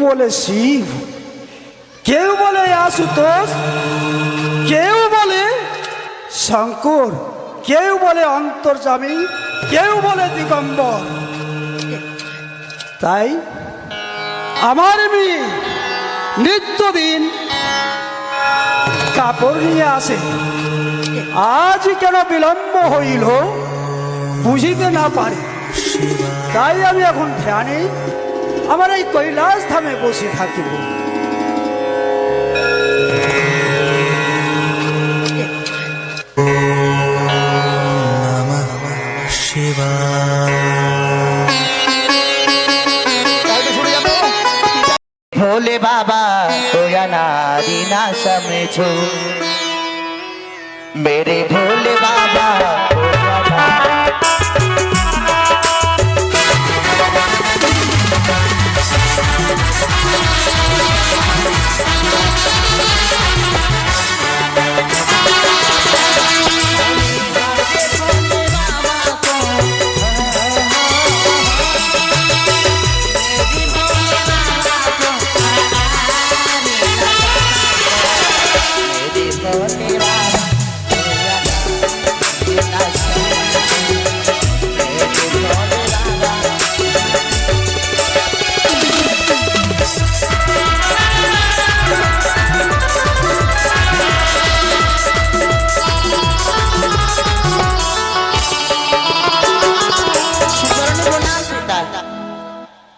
বলে শিব, কেউ বলে আশুতোষ, কেউ বলে শঙ্কর, কেউ বলে অন্তর্যামী, কেউ বলে দিগম্বর। তাই আমার মেয়ে নিত্যদিন কাপড় নিয়ে আসে। আজ কেন বিলম্ব হইল বুঝিতে না পারি, তাই আমি এখন ধ্যানে আমার এই কৈলাস ধামে বসে থাকিব। भोले बाबा तो अनादि ना समझो, मेरे भोले बाबा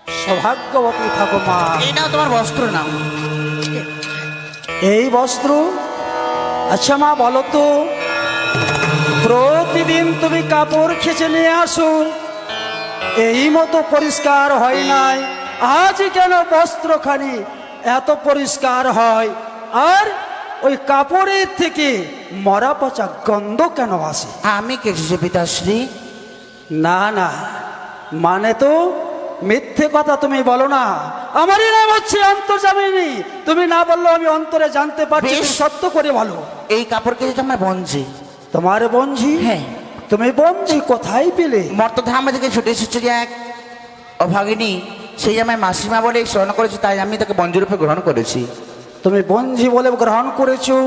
সৌভাগ্যবতী থাকো মা। এই নাও তোমার বস্ত্র নাও। এই বস্ত্র? আচ্ছা মা বলো তো, প্রতিদিন তুমি কাপড় খেঁচে নিয়ে আসো, এই মতো পরিষ্কার হয় নাই, আজ কেন বস্ত্রখানি এত পরিষ্কার হয়, আর ওই কাপড়ের থেকে মরা পচা গন্ধ কেন আসে? আমি কেটেছি পিতাশ্রী। না না, মানে তো মিথ্যে কথা তুমি বলো না। আমারই নাম হচ্ছে অন্তর্যামিনী, তুমি না বললেও আমি অন্তরে জানতে পারছি, তুমি সত্য করে বলো। এই কাপড় কেটেছে আমার বঞ্জি। তোমার বঞ্জি? হ্যাঁ। তুমি বঞ্জি কোথায় পেলে? মর্তধাম থেকে ছুটে এসেছে যে এক অভাগিনী, সেই আমার মাসিমা বলে স্মরণ করেছে, তাই আমি তাকে বঞ্জি রূপে গ্রহণ করেছি। তুমি বঞ্জি বলে গ্রহণ করেছো,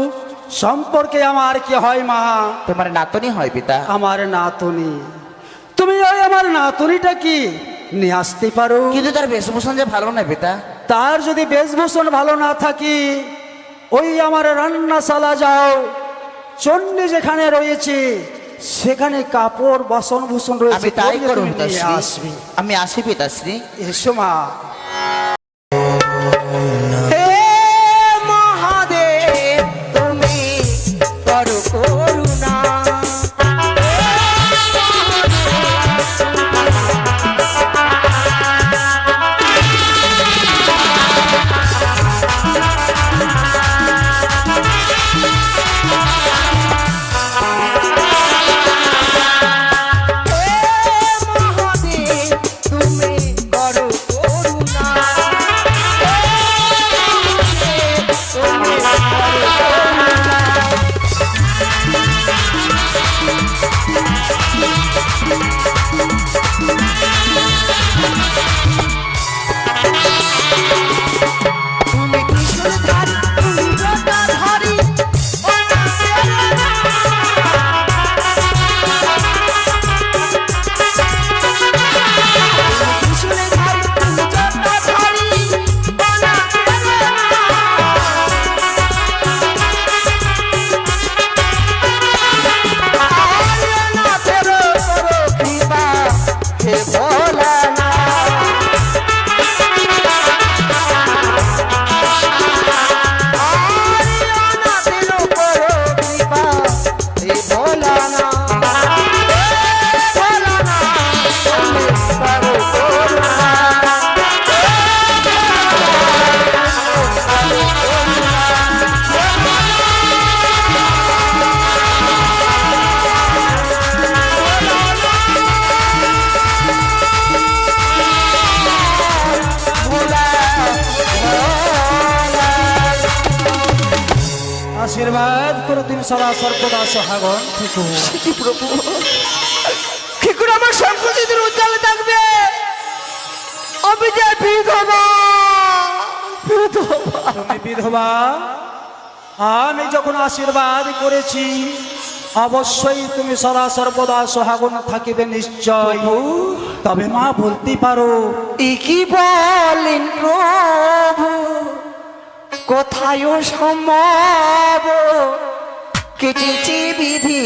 সম্পর্কে আমার কি হয় মা? তোমার নাতনি হয় পিতা। আমার নাতনি? তুমি ওই আমার নাতনিটা কি নিয়ে আসতে পারো? কিন্তু তার বেশভূষণ যে ভালো না পিতা। তার যদি বেশভূষণ ভালো না থাকি, ওই আমার রান্নাশালা যাও, চণ্ডী যেখানে রয়েছে সেখানে কাপড় বাসন ভূষণ রয়েছে, আমি তাই করব নিয়ে পিতাশ্রী। আসবি। আমি আসি পিতাশ্রী। এসো মা। হে মহাদেব তুমি করো করুণা, আশীর্বাদ করো তুমি সদা সর্বদা সহাগণ থেকো। প্রভু কি করে আমার সম্পত্তি উজ্জ্বলে থাকবে? আমি যে বিধবা। বিধবা, আমি যখন আশীর্বাদ করেছি অবশ্যই তুমি সদা সর্বদা সোহাগুন থাকিবে নিশ্চয়। তবে মা বলতে পারো কি বলেন প্রভু, কোথায় সম্ভব কেটেছে বিধি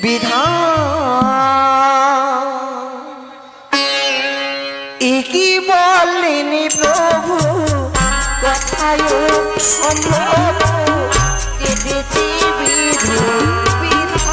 বিধান। কি বলেন প্রভু, কোথায় সম্ভব কেটেছে বিধি বিধান।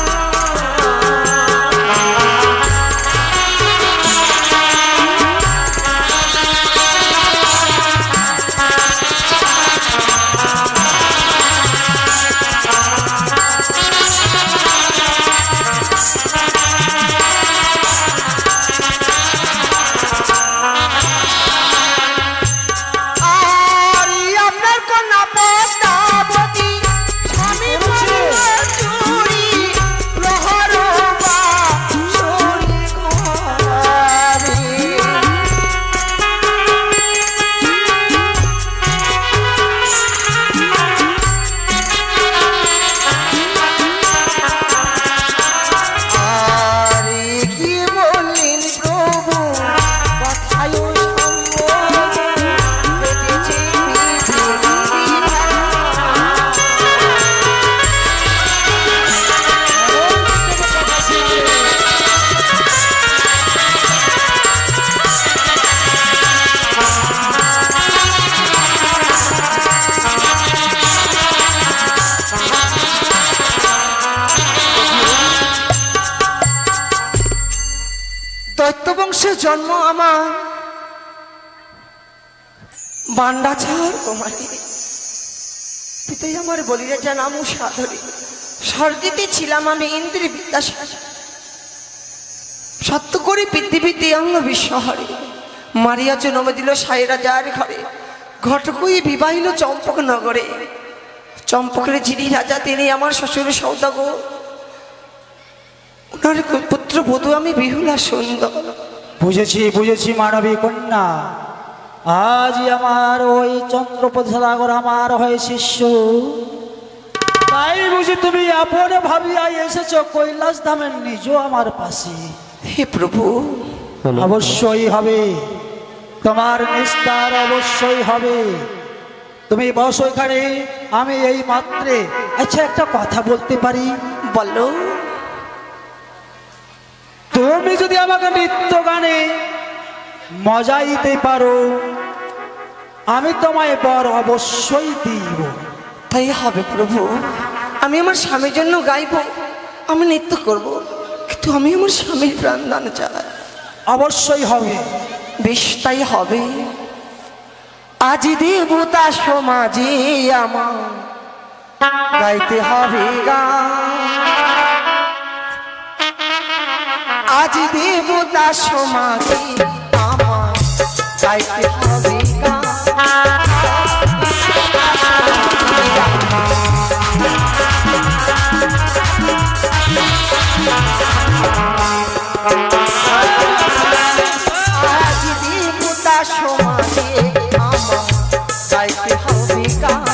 দৈত্যবংশে জন্ম আমার, বান্ডাচার কুমারী। পিতাই আমার বলিয়া জানাম সাধরী, স্বর্গেতে ছিলাম আমি ইন্দ্রের বিদ্যাসাগর। সত্য করে পৃথিবীতে অঙ্গ বিশ্বহরে, মারিয়া জন্ম দিল সাই রাজার ঘরে। ঘটকুই বিবাহিল চম্পক নগরে, চম্পকের যিনি রাজা তিনি আমার শ্বশুর সৌদাগর। ওনার পুত্র বধূ আমি বিহুলা সুন্দর। বুঝেছি বুঝেছি মানবী কন্যা, আজ আমার ওই চন্দ্রপতি সদাগর আমার হয়ে শিষ্য, তাই বুঝি তুমি আপন ভাবিয়া এসেছ কৈলাস ধামের নিজ আমার পাশে। হে প্রভু, অবশ্যই হবে, তোমার নিস্তার অবশ্যই হবে। তুমি বসো এখানে, আমি এই মাত্রে। আচ্ছা একটা কথা বলতে পারি? বলো। তুমি যদি আমাকে নৃত্য গানে মজা দিতে পারো, আমি তোমায় বর অবশ্যই দিব। তাই হবে প্রভু, আমি আমার স্বামীর জন্য গাইব, আমি নৃত্য করব, কিন্তু আমি আমার স্বামীর প্রাণদান চাই। অবশ্যই হবে, বেশ তাই হবে। আজ দেবতা সমাজে আমার গাইতে হবে গান। আজ দেবতা সমাজে আমার গাইতে হবে গান। আজ দেবতা সমাজে আমার গাইতে হবে গান।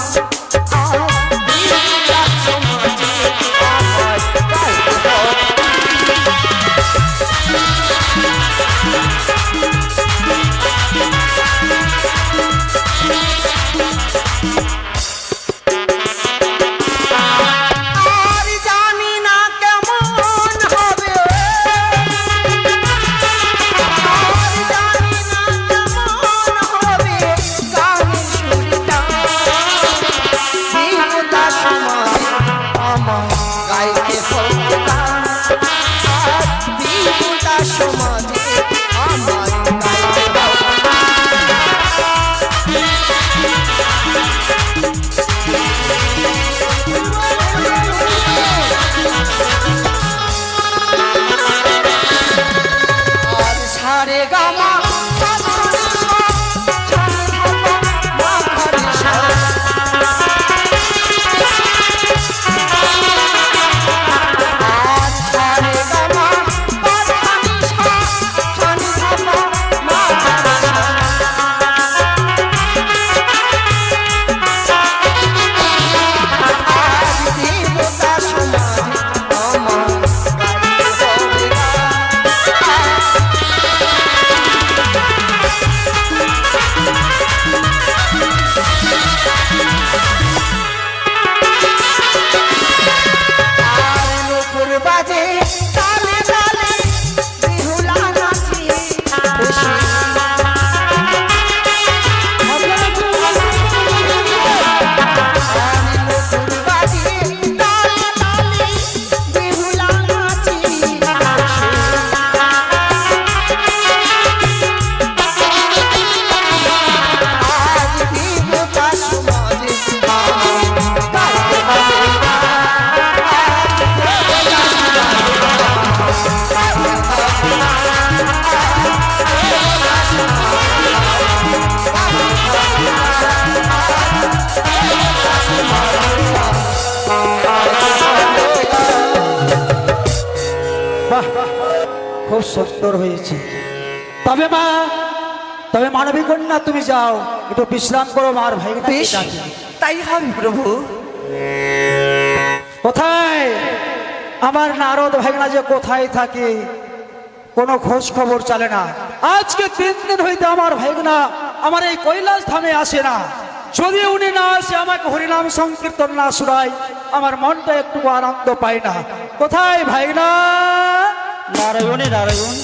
সুন্দর হয়েছে। তবে মা, তবে মানবী কন্যা তুমি যাও, একটু বিশ্রাম করো মার ভাই। বেশ, তাই হবে প্রভু। কোথায় আমার নারদ ভাইনা যে কোথায় থাকে কোনো খোঁজ খবর চলে না। আজকে 3 দিন হইতে আমার ভাইনা আমার এই কৈলাস ধামে আসে না। যদি উনি না আসে, আমাকে হরিনাম সংকীর্তন না শোনায়, আমার মনটা একটু আনন্দ পায় না। কোথায় ভাইনা? নারায়ণে নারায়ণ,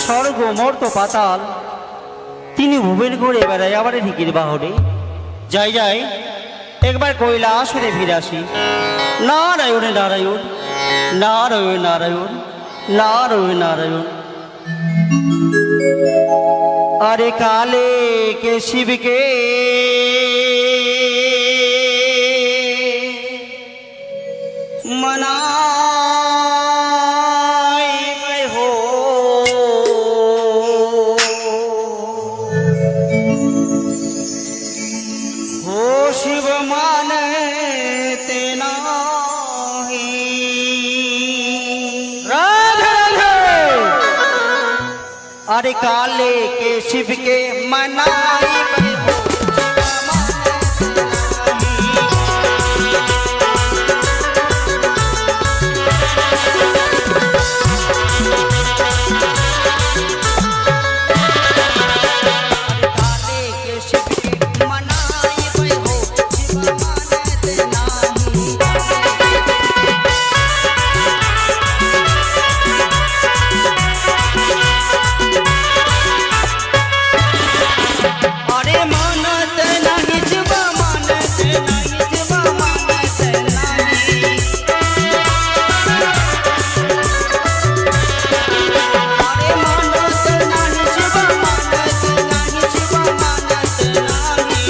স্বর্গ মর্ত পাতাল, তিনি ভুবেন ঘুরে বেড়ায় আবার ঠিকির বাহনে। যাই যাই, একবার কৈলাস হতে ফিরে আসি। নারায়ণে নারায়ণ, নারায়ণ নারায়ণ, নারায়ণ নারায়ণ। আরে কালে কে শিবকে মনাই হো, हो शिव मानते नाही। রাধে রাধে। अरे काले के शिव के मनाई हो, काले के शिव के मनाई हो, शिव मानते नाही। अरे मानत नाही शिव मानत नाही, शिव मानत नाही। अरे मानत नाही शिव मानत नाही, शिव मानत नाही।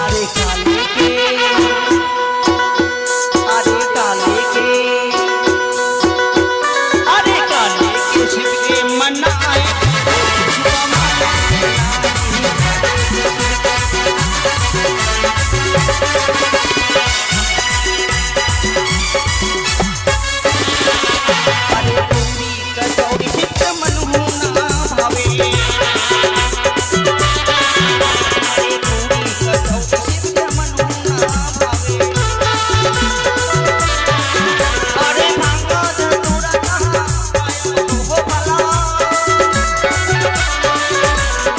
अरे काले के, अरे काले के, अरे काले के शिव के मनाए, शिव मानत नाही। अरे पूरी कसौरी चित्त मनु ना भावे। अरे पूरी कसौरी चित्त मनु ना भावे। अरे भांगा धतूरा कहाँ पायो हो भला।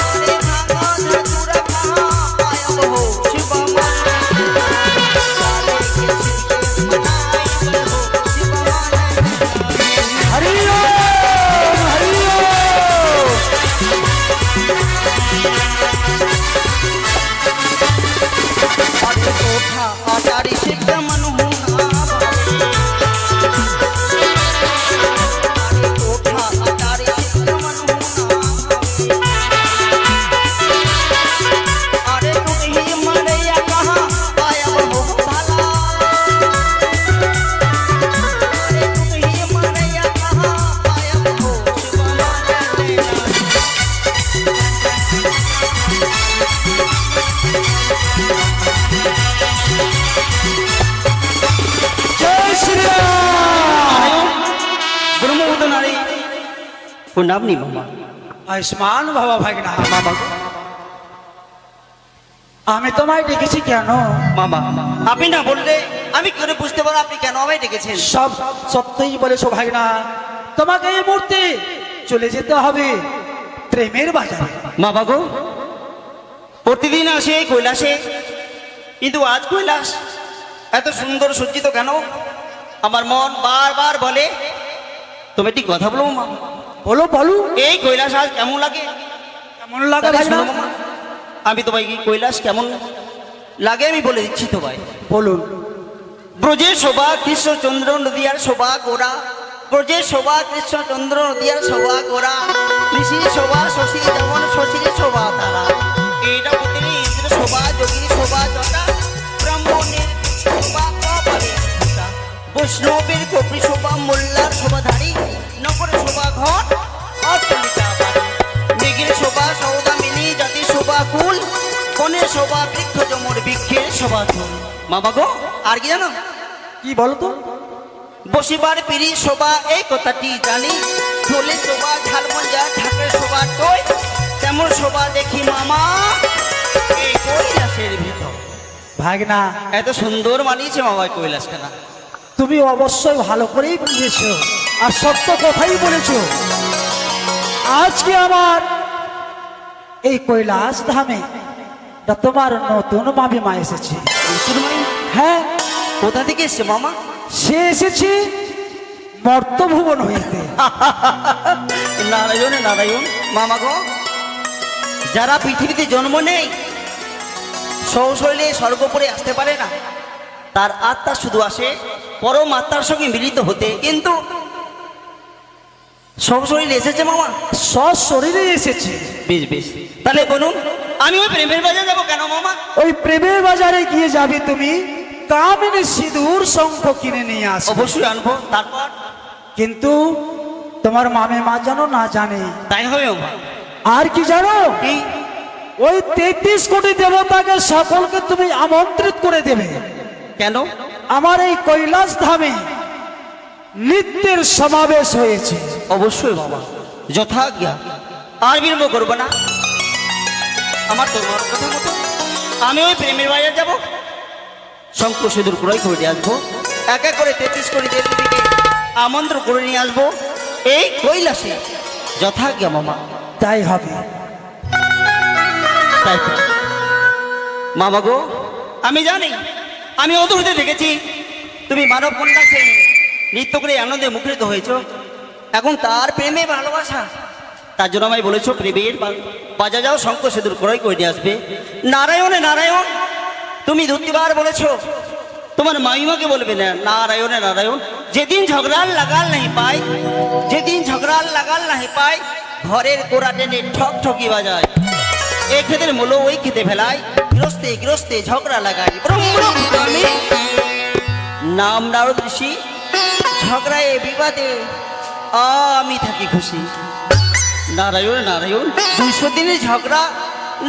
अरे भांगा धतूरा कहाँ पायो हो, शिव मानत नाही। काले के शिव के मनाए हो, शिव मानत नाही। हरि ओम, हरि ओम। अरे कोठा आचारी सिद्ध मनु ना भावे। अरे कोठा आचारी सिद्ध मनु ना भावे। अरे तुम ही मरैया कहाँ पाया हो भला। अरे तुम ही मरैया कहाँ पाया हो, शिव मानत नाही। জয় শ্রীরাম। ব্রহ্মপুত্র নারী প্রণাম নি মামা। আয়ুষ্মান বাবা ভাগনা। বাবা, আমি তোমায় ডেকেছি কেন? মামা, আপনি না বললে আমি কি করে বুঝতে পারবো আপনি কেন আমায় ডেকেছেন? সব সত্যই বলেছো ভাগনা। তোমাকে এই মুহূর্তে চলে যেতে হবে প্রেমের বাজারে। মা বাগো, প্রতিদিন আসে এই কৈলাসে, কিন্তু আজ কৈলাস এত সুন্দর সজ্জিত কেন? আমার মন বারবার বলে তুমি একটি কথা বলো মা, বলো বলো, এই কৈলাস আজ কেমন লাগে? কেমন লাগে তাহলে ভাগনা? শোনো মামা, আমি তোমায় কি কৈলাস কেমন লাগে আমি বলে দিচ্ছি তোমায়। বলুন। ব্রজের শোভা কৃষ্ণচন্দ্র নদিয়ার শোভা গোরা, ব্রজের শোভা কৃষ্ণচন্দ্র নদিয়ার শোভা গোরা, ঋষির শোভা শশী যেমন শশীর শোভা তারা, এইটা বুঝলি ইন্দ্র শোভা যোগীর শোভা জটা, ব্রাহ্মণের শোভা কপালে জটা, বৈষ্ণবের কপি শোভা মোল্লার শোভাধারী, নগরের শোভা ঘট অট্টালিকা বাড়ি, মৃগের শোভা সৌদামিনী জাতির শোভা কুল, বনের শোভা বৃক্ষ জমর বৃক্ষের শোভা ধুল। মা বাগো, আর কি জানো? কি বলতো? বসিবার পিড়ি শোভা এই কথাটি জানি, ঢোলে শোভা ঝালমঞ্জা ঢাকের শোভা টই, তেমন শোভা দেখি মামা এই কৈলাসের ভিতর। ভাগনা, এত সুন্দর মানিয়েছে মামা এই কৈলাসটা না? তুমি অবশ্যই ভালো করেই বুঝেছো আর সত্য কথাই বলেছো। আজকে আমার এই কৈলাস ধামে তোমার নতুন মামিমা এসেছে। নতুন মামি? হ্যাঁ, কোথা থেকে এসছে মামা? সে এসেছে মর্তভুবন হইতে। নারায়ণ নারায়ণ। মামা গো, যারা পৃথিবীতে জন্ম নেই, সশরীরে স্বর্গপুরে আসতে পারে না, তার আত্মা শুধু আসে পরম আত্মার সঙ্গে মিলিত হতে, কিন্তু সশরীরে এসেছে মামা? সশরীরে এসেছে। বেশ বেশ, তাহলে বলুন আমি ওই প্রেমের বাজার যাবো কেন মামা? ওই প্রেমের বাজারে গিয়ে যাবে তুমি কামিনী সিঁদুর শঙ্খ কিনে নিয়ে আসবে। অবশ্যই আনবো। তারপর? কিন্তু তোমার মামিমা যেন না জানে। তাই হবে মামা। আর কি জানো? কি? ওই 33 কোটি দেবতাকে সকলকে তুমি আমন্ত্রিত করে দেবে। কেন? আমার এই কৈলাস ধামে নৃত্যের সমাবেশ হয়েছে। অবশ্যই বাবা, যথাজ্ঞা। আর বিলম্ব করবো না। আমার তোমার কথা মতো আমি ওই প্রেমের বাজার যাবো, শঙ্খ সিঁদুর ক্রয় করে নিয়ে আসবো, এক এক করে 33 কোটি দেবতাকে আমন্ত্রণ করে নিয়ে আসবো এই কৈলাসে। যথাজ্ঞা মামা। তাই হবে। তাই তো। মামা গো, আমি জানি, আমি অদূরতে দেখেছি তুমি মানব কন্যা সে নৃত্য করে আনন্দে মুখরিত হয়েছ। এখন তার প্রেমে ভালোবাসা, তার জন্য আমায় বলেছো প্রেমের বাজা যাও, শঙ্খ সিঁদুর ক্রয় করে নিয়ে আসবে। নারায়ণে নারায়ণ, তুমি দুটিবার বলেছো তোমার মাইমাকে বলবে না নারায়ণে নারায়ণ। যেদিন ঝগড়ার লাগাল নাই পাই, যেদিন ঝগড়ার লাগাল নাই পাই, ঘরের কোড়া টেনে ঠক ঠকি বাজায়, এই ক্ষেতের মূল ওই খেতে ফেলায়, গৃহস্থে গৃহস্থে ঝগড়া লাগাই। আমি নাম নারদ ঋষি, ঝগড়ায় বিবাদে আমি থাকি খুশি। নারায়ণ নারায়ণ, 200 দিনের ঝগড়া,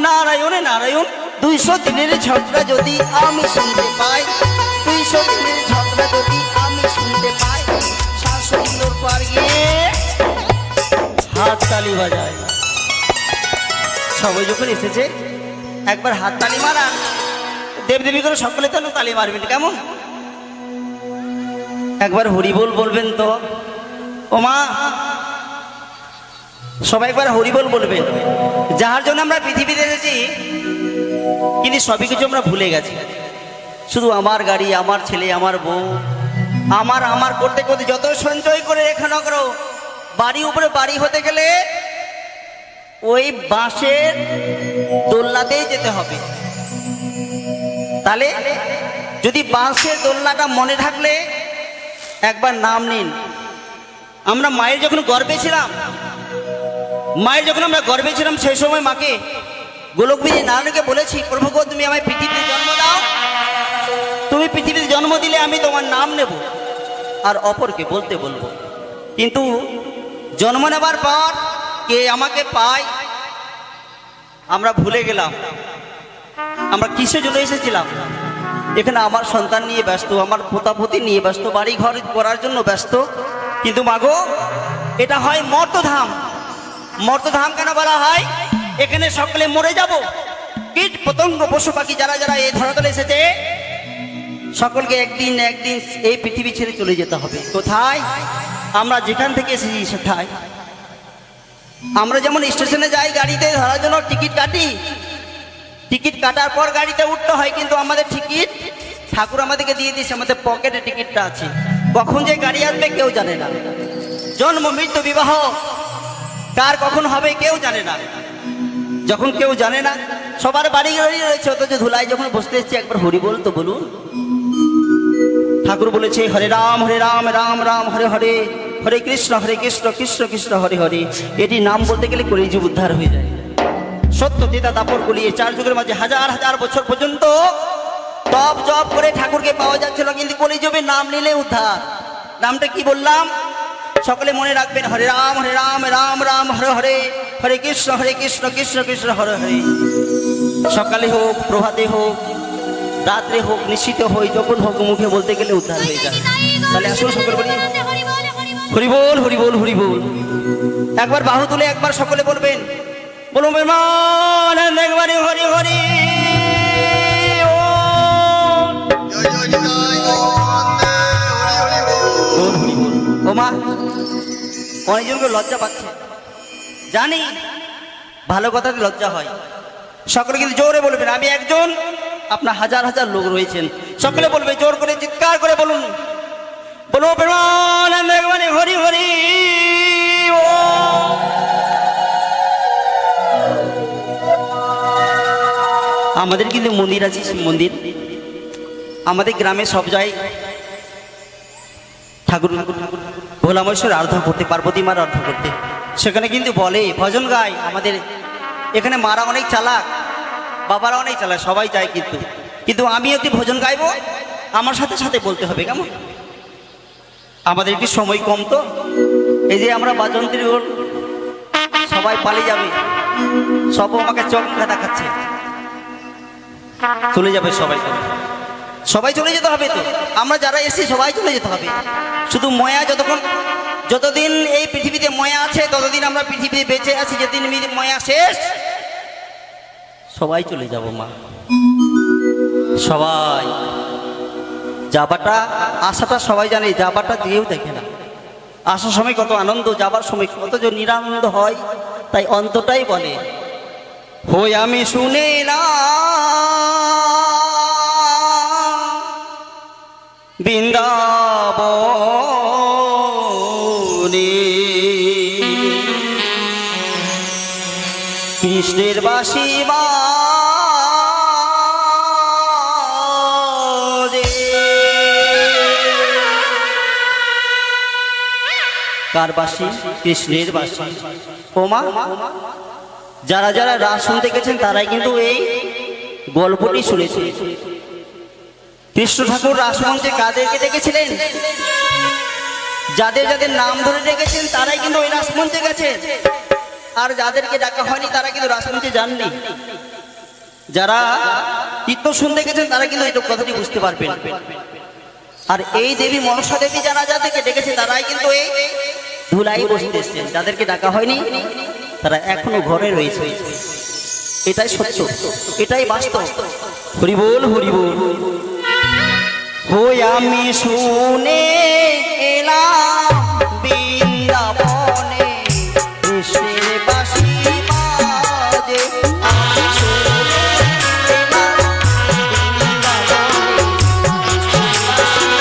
নারায়ণে নারায়ণ, 200 দিনের ঝগড়া যদি আমি শুনতে পাই, 200 দিনের ঝগড়া যদি আমি শুনতে পাই, সুন্দর পার গিয়ে হাত তালি বাজায়। সবাই যখন এসেছে একবার হাত তালি মারা, দেবদেবী করে সকলে তো তালি মারবেন, কেমন? একবার হরিবোল বলবেন তো। ও মা, সবাই একবার হরিবোল বলবেন। যার জন্য আমরা পৃথিবীতে এসেছি, কিন্তু সবই কিছু আমরা ভুলে গেছি। শুধু আমার গাড়ি, আমার ছেলে, আমার বউ, আমার আমার করতে করতে যত সঞ্চয় করে রেখে না করো, বাড়ি উপরে বাড়ি হতে গেলে ওই বাঁশের দোলনাতেই যেতে হবে। তাহলে যদি বাঁশের দোলনাটা মনে থাকলে একবার নাম নিন। আমরা মায়ের যখন গর্ভে ছিলাম, মায়ের যখন আমরা গর্ভে ছিলাম, সেই সময় মাকে গোলকবিধি নারায়ণকে বলেছি, প্রভু গো তুমি আমায় পৃথিবীতে জন্ম দাও, তুমি পৃথিবীতে জন্ম দিলে আমি তোমার নাম নেব আর অপরকে বলতে বলবো। কিন্তু জন্ম নেবার পর কে আমাকে পায় আমরা ভুলে গেলাম। আমরা কিসের জন্য এসেছিলাম? এখানে আমার সন্তান নিয়ে ব্যস্ত, আমার পোতাপতি নিয়ে ব্যস্ত, বাড়ি ঘর করার জন্য ব্যস্ত। কিন্তু মাগো, এটা হয় মর্তধাম। মর্তধাম কেন বলা হয়? এখানে সকলে মরে যাব। কীট পতঙ্গ পশু পাখি যারা যারা এই ধরাতলে এসেছে, সকলকে একদিন একদিন এই পৃথিবী ছেড়ে চলে যেতে হবে। কোথায়? আমরা যেখান থেকে এসেছি সেটাই। আমরা যেমন স্টেশনে যাই গাড়িতে ধরার জন্য টিকিট কাটি, টিকিট কাটার পর গাড়িতে উঠতে হয়, কিন্তু আমাদের টিকিট ঠাকুর আমাদেরকে দিয়ে দিয়েছে, আমাদের পকেটে টিকিটটা আছে। কখন যে গাড়ি আসবে কেউ জানে না। জন্ম মৃত্যু বিবাহ কার কখন হবে কেউ জানে না। যখন কেউ জানে না, সবার বাড়ি গাড়ি রয়েছে, অথচ ধুলাই যখন বসতে এসছে একবার হরি বল তো বলুন। ঠাকুর বলেছে হরে রাম রাম রাম হরে হরে, হরে কৃষ্ণ কৃষ্ণ কৃষ্ণ হরে হরে। এটি নাম বলতে গেলে কলিযুগ উদ্ধার হয়ে যায়। সত্য তেতা দাপর গলিয়ে 4 যুগের মাঝে হাজার হাজার বছর পর্যন্ত তপ জপ করে ঠাকুরকে পাওয়া যাচ্ছিল, কিন্তু কলিযুগে নাম নিলে উদ্ধার। নামটা কি বললাম? সকলে মনে রাখবেন, হরে রাম রাম রাম হরে হরে, হরে কৃষ্ণ কৃষ্ণ কৃষ্ণ হরে হরে। সকালে হোক, প্রভাতে হোক, রাত্রে হোক নিশ্চিত হই যখন হোক মুখে বলতে গেলে উদ্ধার হয়ে যায়। তাহলে আসুন সকলে বলি হরি বল হরি বল হরি বল। একবার বাহু তুলে একবার সকলে বলবেন, বলুন প্রেমানন্দ একবারে হরি হরি ও মা। অনেকজনকে লজ্জা পাচ্ছে জানি, ভালো কথাতে লজ্জা হয়। সকলে কিন্তু জোরে বলবেন, আমি একজন, আপনার হাজার হাজার লোক রয়েছেন, সকলে বলবে জোর করে চিৎকার করে বলুন, বলো প্রেমানন্দ একবারে হরি হরি ও। আমাদের কিন্তু মন্দির আছে, শিব মন্দির আমাদের গ্রামে সব জায়গায় ঠাকুর ভোলা মহেশ্বর আরাধনা করতে, পার্বতী মার আরাধনা করতে, সেখানে কিন্তু বলে ভজন গায়। আমাদের এখানে মারা অনেক চালাক, বাবারা অনেক চালাক, সবাই যায় কিন্তু কিন্তু আমি একটি ভজন গাইবো, আমার সাথে সাথে বলতে হবে কেমন। আমাদের একটু সময় কম তো, এই যে আমরা বাজন্ত্রী সবাই পালিয়ে যাবে, সব আমাকে চোখ দেখাচ্ছে, চলে যাবে সবাই, সবাই চলে যেতে হবে তো, আমরা যারা এসেছি সবাই চলে যেতে হবে। শুধু ময়া যতদিন এই পৃথিবীতে ময়া আছে ততদিন আমরা পৃথিবীতে বেঁচে আছি, যেদিন ময়া শেষ সবাই চলে যাব মা। সবাই যাবাটা আশাটা সবাই জানে, যাবাটা কেউ দেখে না। আসার সময় কত আনন্দ, যাবার সময় কত যে নিরানন্দ হয়, তাই অন্তটাই বলে হই আমি শুনে না বৃন্দাবনে কৃষ্ণের বাসি বাজে। কার বাসি? কৃষ্ণের বাসি। ওমা, যারা যারা রাস শুনতে গেছেন তারাই কিন্তু এই গল্পটি শুনেছে। কৃষ্ণ ঠাকুর রাসমঞ্চে কাদেরকে ডেকেছিলেন? যাদের যাদের নাম ধরে ডেকেছেন তারাই কিন্তু ওই রাসমঞ্চে গেছেন, আর যাদেরকে ডাকা হয়নি তারা কিন্তু রাসমঞ্চে যাননি। যারা কীর্তন শুনতে গেছেন তারা কিন্তু এই কথাটি বুঝতে পারবেন। আর এই দেবী মনসা দেবী যারা যাদেরকে ডেকেছে তারাই কিন্তু এই ধুলাই বসতে এসছেন। যাদেরকে ডাকা হয়নি তারা এখনো ঘরে রয়েছে। এটাই সত্য, এটাই বাস্তব। হরি বল হরি বল। হই আমি শুনে এলাম বৃন্দাবনে কৃষ্ণের বাঁশি বাজে। আমি শুনে এলাম বৃন্দাবনে কৃষ্ণের বাঁশি।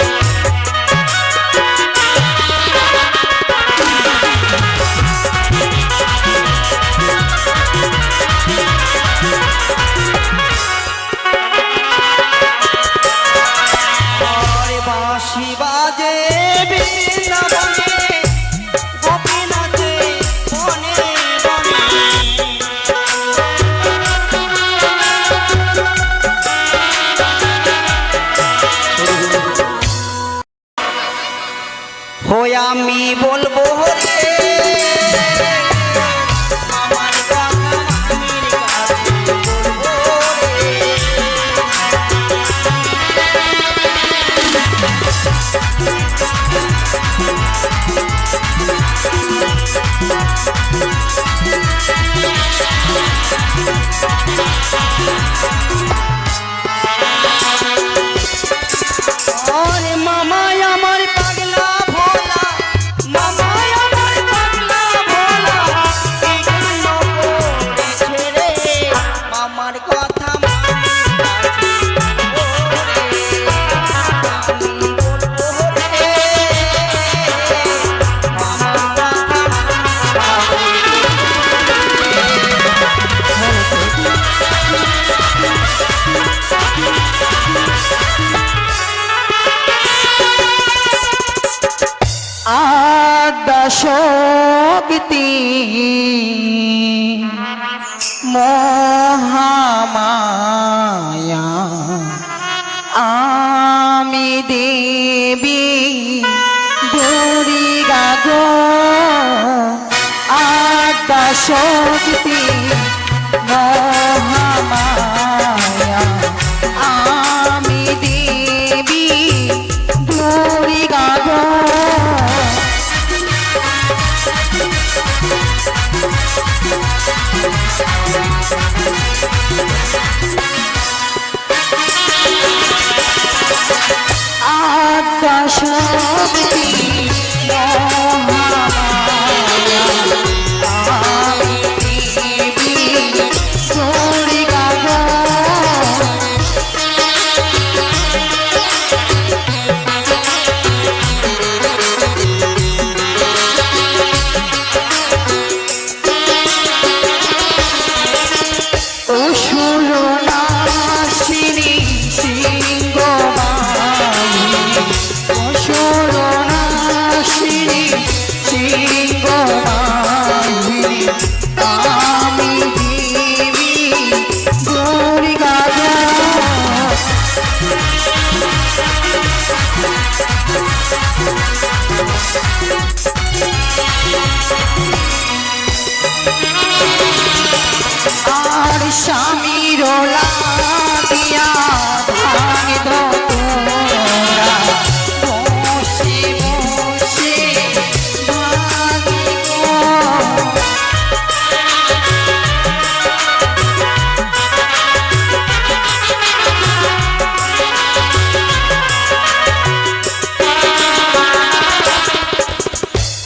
বাঁশি বাজে বৃন্দাবনে, গোপী নাচে বনে বনে। হই আমি বলবো রে আমার কথা মামির কাছে বলবো রে। আরে মামাই আমার পাগলা ভোলা, মামাই আমার পাগলা ভোলা, এই জন্য করেছে রে মামার কথা মামির কাছে ওরে। আমি বলবো রে মামার কথা আদা শক্তি মহামায়া, আমি দেবী দুর্গা গো। আদা শক্তি মহামায়া, আত্মা শক্তি মহামায়া আমি পৃথিবী গৌরী গাগা অসুরনাশিনী সিংহবাহিনী অসুরনাশিনী সিংহবাহিনী আমি দেবী গৌরী গাগা আর স্বামীর দিয়া ভাঙ তোরা বসে বসে ভাঙিব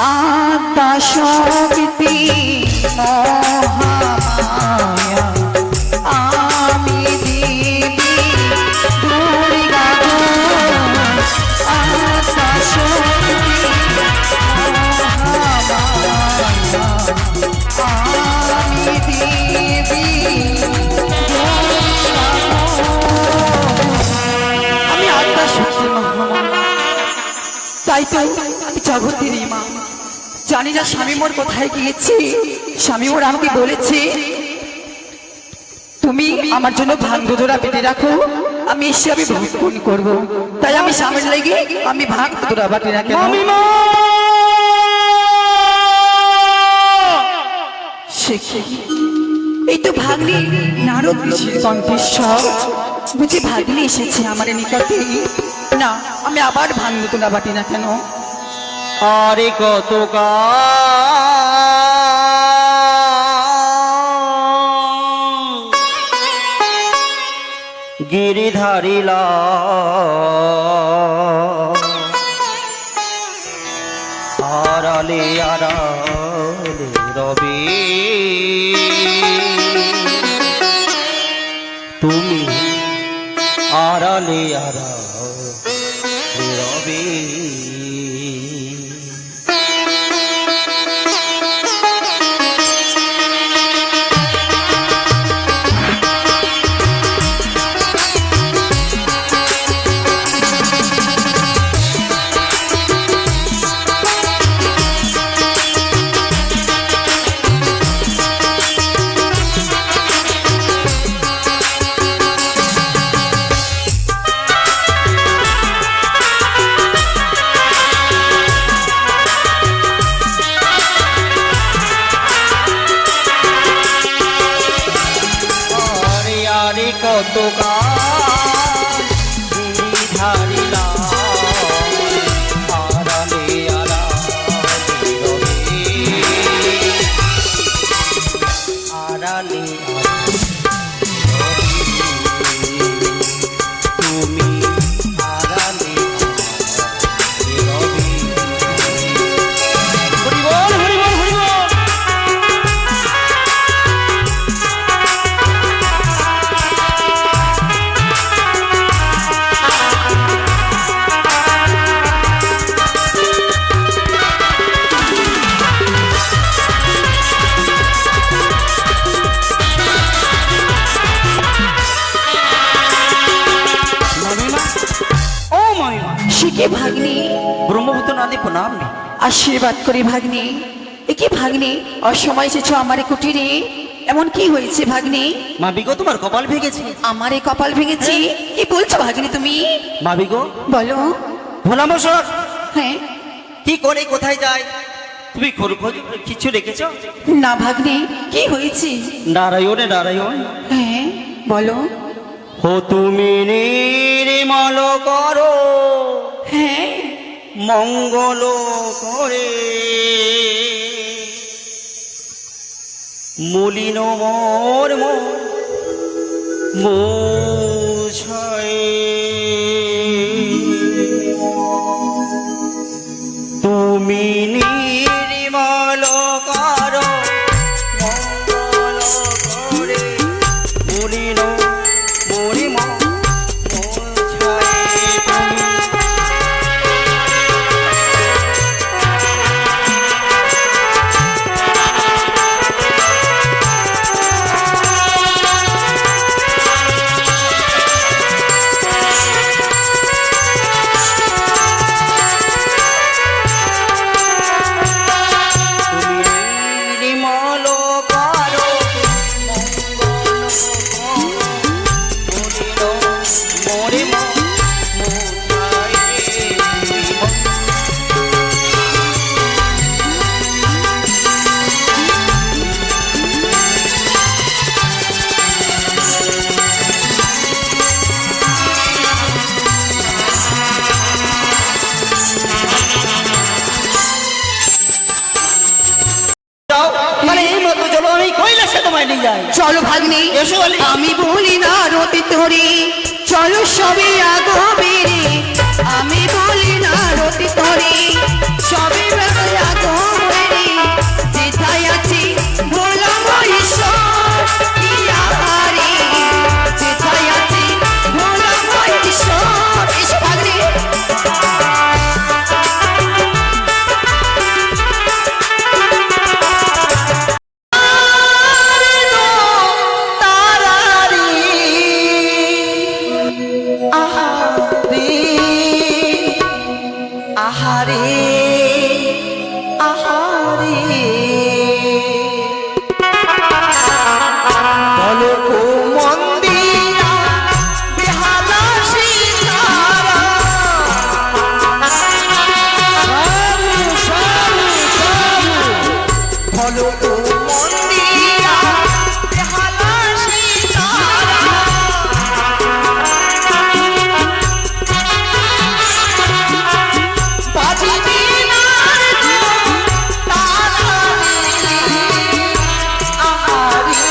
আত্মা শক্তি মহামায়া আমি দেবী গৌরী গাগা আত্মা শক্তি মহামায়া আমি দেবী গৌরী গাগা আমি আত্মা শক্তি মহামায়া তাই তো আমি জগতেরই মা জানি না স্বামী মোর কোথায় গিয়েছে স্বামী মোর আমাকে বলেছে তুমি আমার জন্য ভাঙ দুধরা বেটে রাখো আমি এসে আমি ভক্ষণ করবো তাই আমি স্বামীর লেগে আমি ভাঙ দুধরা বেটে রাখি এই তো ভাগ্নি নারদ ঋষির কণ্ঠস্বর বুঝি ভাগ্নি এসেছে আমার নিকটে না আমি আবার ভাঙ দুধরা বাটি না কেন আরে কত গিরিধারিলা আড়ালে আড়ালে রবি তুমি আড়ালে আড়ালে রবি কত গিরিধারিলা আড়ালে আড়ালে রবি আড়ালে তুমি আড়ালে রবি হরি বল হরি বল হরি বল শিখে ভাগ্নি ব্রহ্মপুত্র নদী প্রণাম আশীর্বাদ করি ভাগ্নি একে ভাগ্নি অসময় এসেছো আমার কুটিরে এমন কি হয়েছে ভাগ্নি মাবিগো তোমার কপাল ভেঙেছে আমার এই কপাল ভেঙেছি কি বলছো ভাগ্নি তুমি মাবিগো বলো ভোলা মশাই হ্যাঁ কি করে কোথায় যায় তুমি খোঁজ কিছু রেখেছো না ভাগ্নি কি হয়েছে নারায়ণে নারায়ণ হ্যাঁ বলো হো তুমি নির্মল করো হ্যাঁ মঙ্গল করে মলিন মোর মোছায় তুমি নির্মল করো মঙ্গল করে মলিন মোর মোছায় তুমি চলো ভাগ্নে এসো বলি। আমি বলি না রতি তোরে চলো সবে আগো বেরে আমি বলি না রতি তোরে সবে আগো বেরে যেথায় আছি বললাম ঈশ্বর কি আহারে যেথায় আছি বললাম ঈশ্বর এসো ভাগ্নে আহারে আহারে বলো কো মন্দিরা বেহালা সিতারা বলো কো মন্দিরা বেহালা সিতারা বাজিবে না তারা আহারে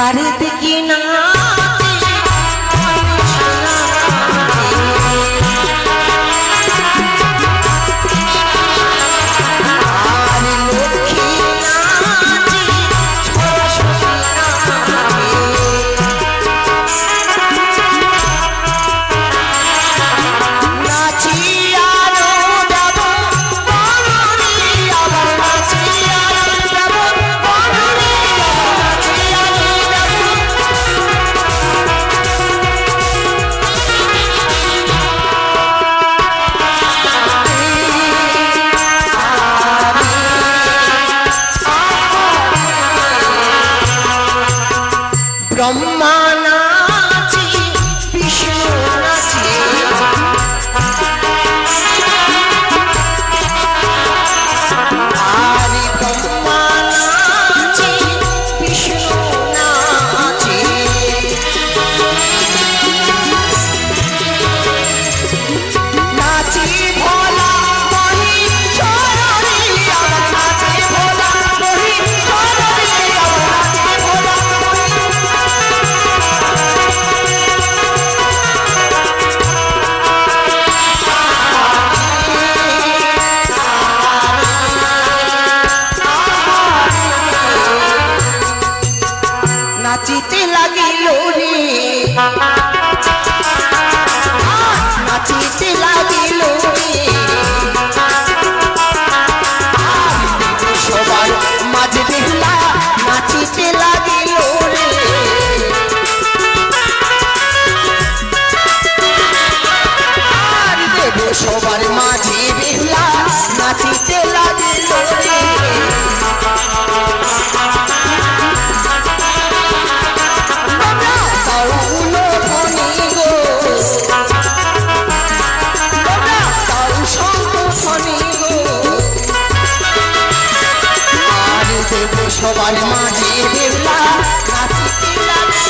আরে দেখি না ব্রহ্মা নাচি বিষ্ণু নাচি আরে ব্রহ্মা নাচি বিষ্ণু নাচি নাচি ভোলা মহি চরণে আমার নাচি ভোলা মহি চরণে আমার নাচি ভোলা নাচিতে লাগিল রে নাচিতে লাগিল রে সবার মাঝে দেখলা নাচিতে লাগিল রে আর দেব সবার মাঝে দেখলা নাচিতে লাগিল রে সবার মাঝে বেলা নাচিতে লাগে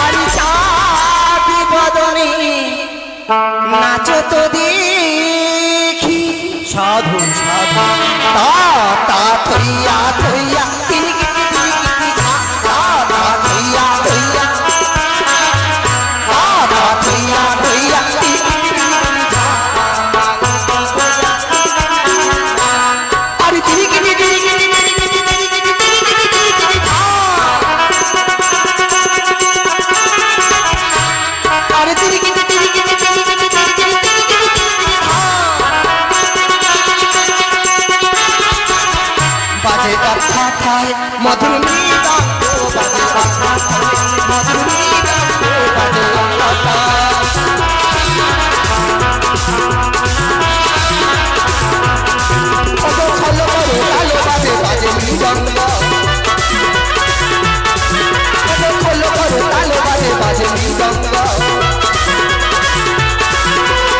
আর চাঁদি বদনে নাচো তো দেখি সাধু সাধু তা থইয়া থইয়া তিনি থইয়া থইয়া থইয়া থইয়া মধুর মৃদঙ্গ বাজে মধুর মৃদঙ্গ বাজে খলো খলো করে কালো বাজে বাজে মৃদঙ্গ খলো করে কালো বাজে বাজে মৃদঙ্গ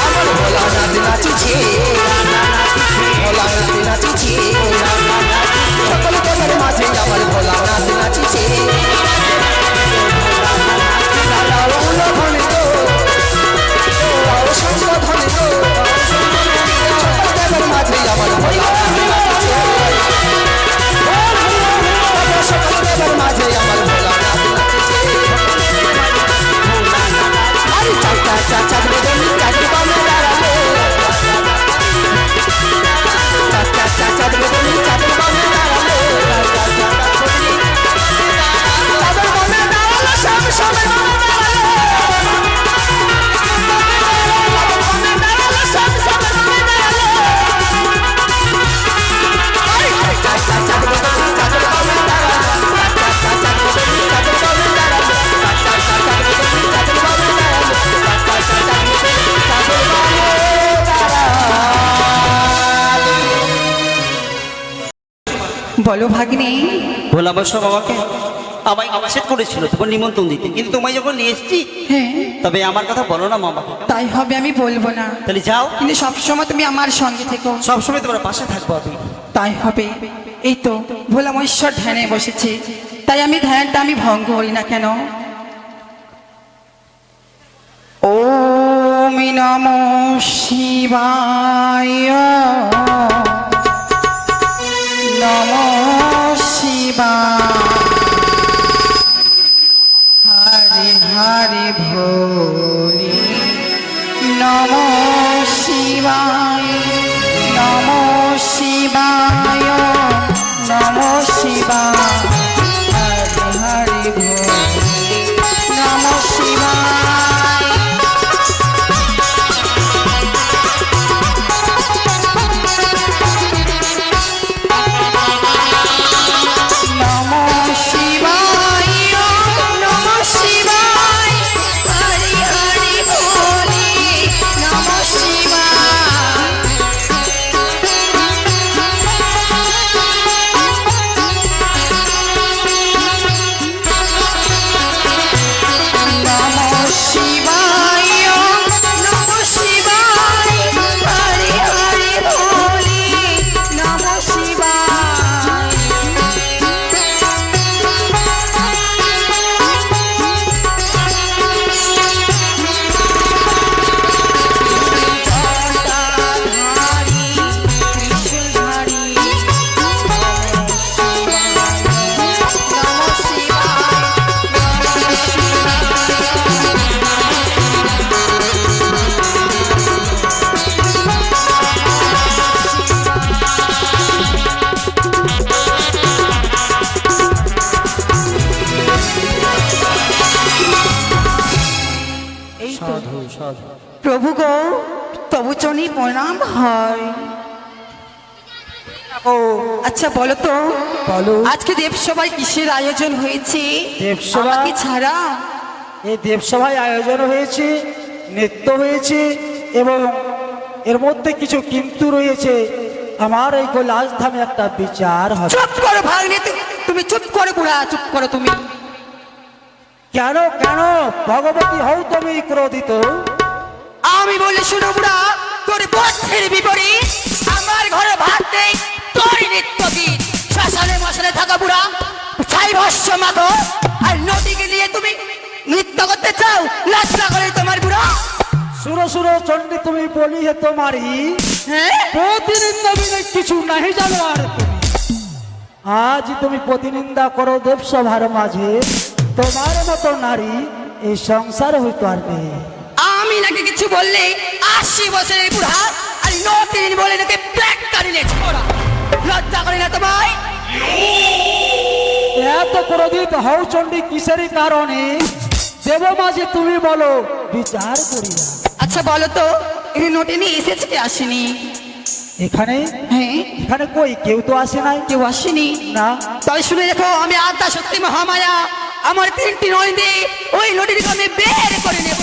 আমার ভোলা নাচ নাচিছে ভোলা নাচ নাচিছে সকল দেবের মাঝে আমার ভোলা নাচ নাচিছে মাঝে আমার ভোলা সকল দেবের মাঝে আমার ভোলা নাচ নাচিছে আরে চাচা চাচা চাচা বামে দাঁড়ালো চাচা চাচা চাচা বামে দাঁড়ালো চাদর বামে দাঁড়ালো সব সবে বামে দাঁড়ালো চাদর বামে দাঁড়ালো সব সবে বামে দাঁড়ালো আরে চাচা চাচা চাচা বামে দাঁড়ালো চাচা চাচা চাচা বামে দাঁড়ালো চাচা চাচা চাচা বামে দাঁড়ালো চাচা চাচা চাচা বামে বলো ভাগ্নি। ভোলা বর্ষা বাবাকে আমায় নিষেধ করেছিল তোমার নিমন্ত্রণ দিতে, কিন্তু তোমায় যখন নিয়ে এসেছি হ্যাঁ তবে আমার কথা বলো না মামাকে। তাই হবে, আমি বলবো না, তাহলে যাও, কিন্তু সবসময় তুমি আমার সঙ্গে থেকো। সবসময় তোমার পাশে থাকবো আমি। তাই হবে। এই তো ভোলা মহেশ্বর ধ্যানে বসেছে, তাই আমি ধ্যানটা আমি ভঙ্গ করি না কেন। ওম নমঃ শিবায়। হয়। ও আচ্ছা বলো তো, বলো। আজকে দেবসভায় কিসের আয়োজন হয়েছে? দেবসভা? আমাকে ছাড়া এই দেবসভায় আয়োজন হয়েছে, নৃত্য হয়েছে এবং এর মধ্যে কিছু কিন্তু রয়েছে। আমার এই কৈলাস ধামে একটা বিচার হবে। চুপ করো ভাগ্নে, তুমি চুপ করো বুড়া, চুপ করো তুমি। কেন কেন ভগবতী হও তুমি ক্রোধিত? আমি বলি শোনো বুড়া, তোর বন্ধের বিপরীত আমার ঘরে ভাত নেই, তোর নৃত্য গীত শ্মশানে মশানে থাকা বুড়া ছাই ভস্য মাখো আর নদীকে নিয়ে তুমি নৃত্য করতে চাও? লজ্জা করে তোমার বুড়া? সুরো সুরো চণ্ডী তুমি বলি হে তোমারি হ্যাঁ, প্রতিনিন্দা বিনে কিছু নাহি জানো আর তুমি। আজ তুমি প্রতিনিন্দা করো দেবসভার মাঝে, তোমার মতো নারী এই সংসার হইতো আর নেই। আমি নাকি কিছু বললে 80 বছরের বুড়া আর নতুন বলে নাকি ব্যাক কারিনে ছোড়া? লজ্জা করে না তোমায়? এত ক্রোধিত হও চণ্ডী কিসেরই কারণে? দেব মাঝে তুমি বলো, বিচার করি না। আচ্ছা বলো তো, এই নটিনি এসেছে কি আসেনি? এখানে হ্যাঁ, এখানে কই কেউ তো আসে নাই। কেউ আসেনি না, তবে শুনে দেখো, আমি আদ্যা শক্তি মহামায়া আমার 3টি নয়নে ওই নদীটিকে আমি বের করে নেব।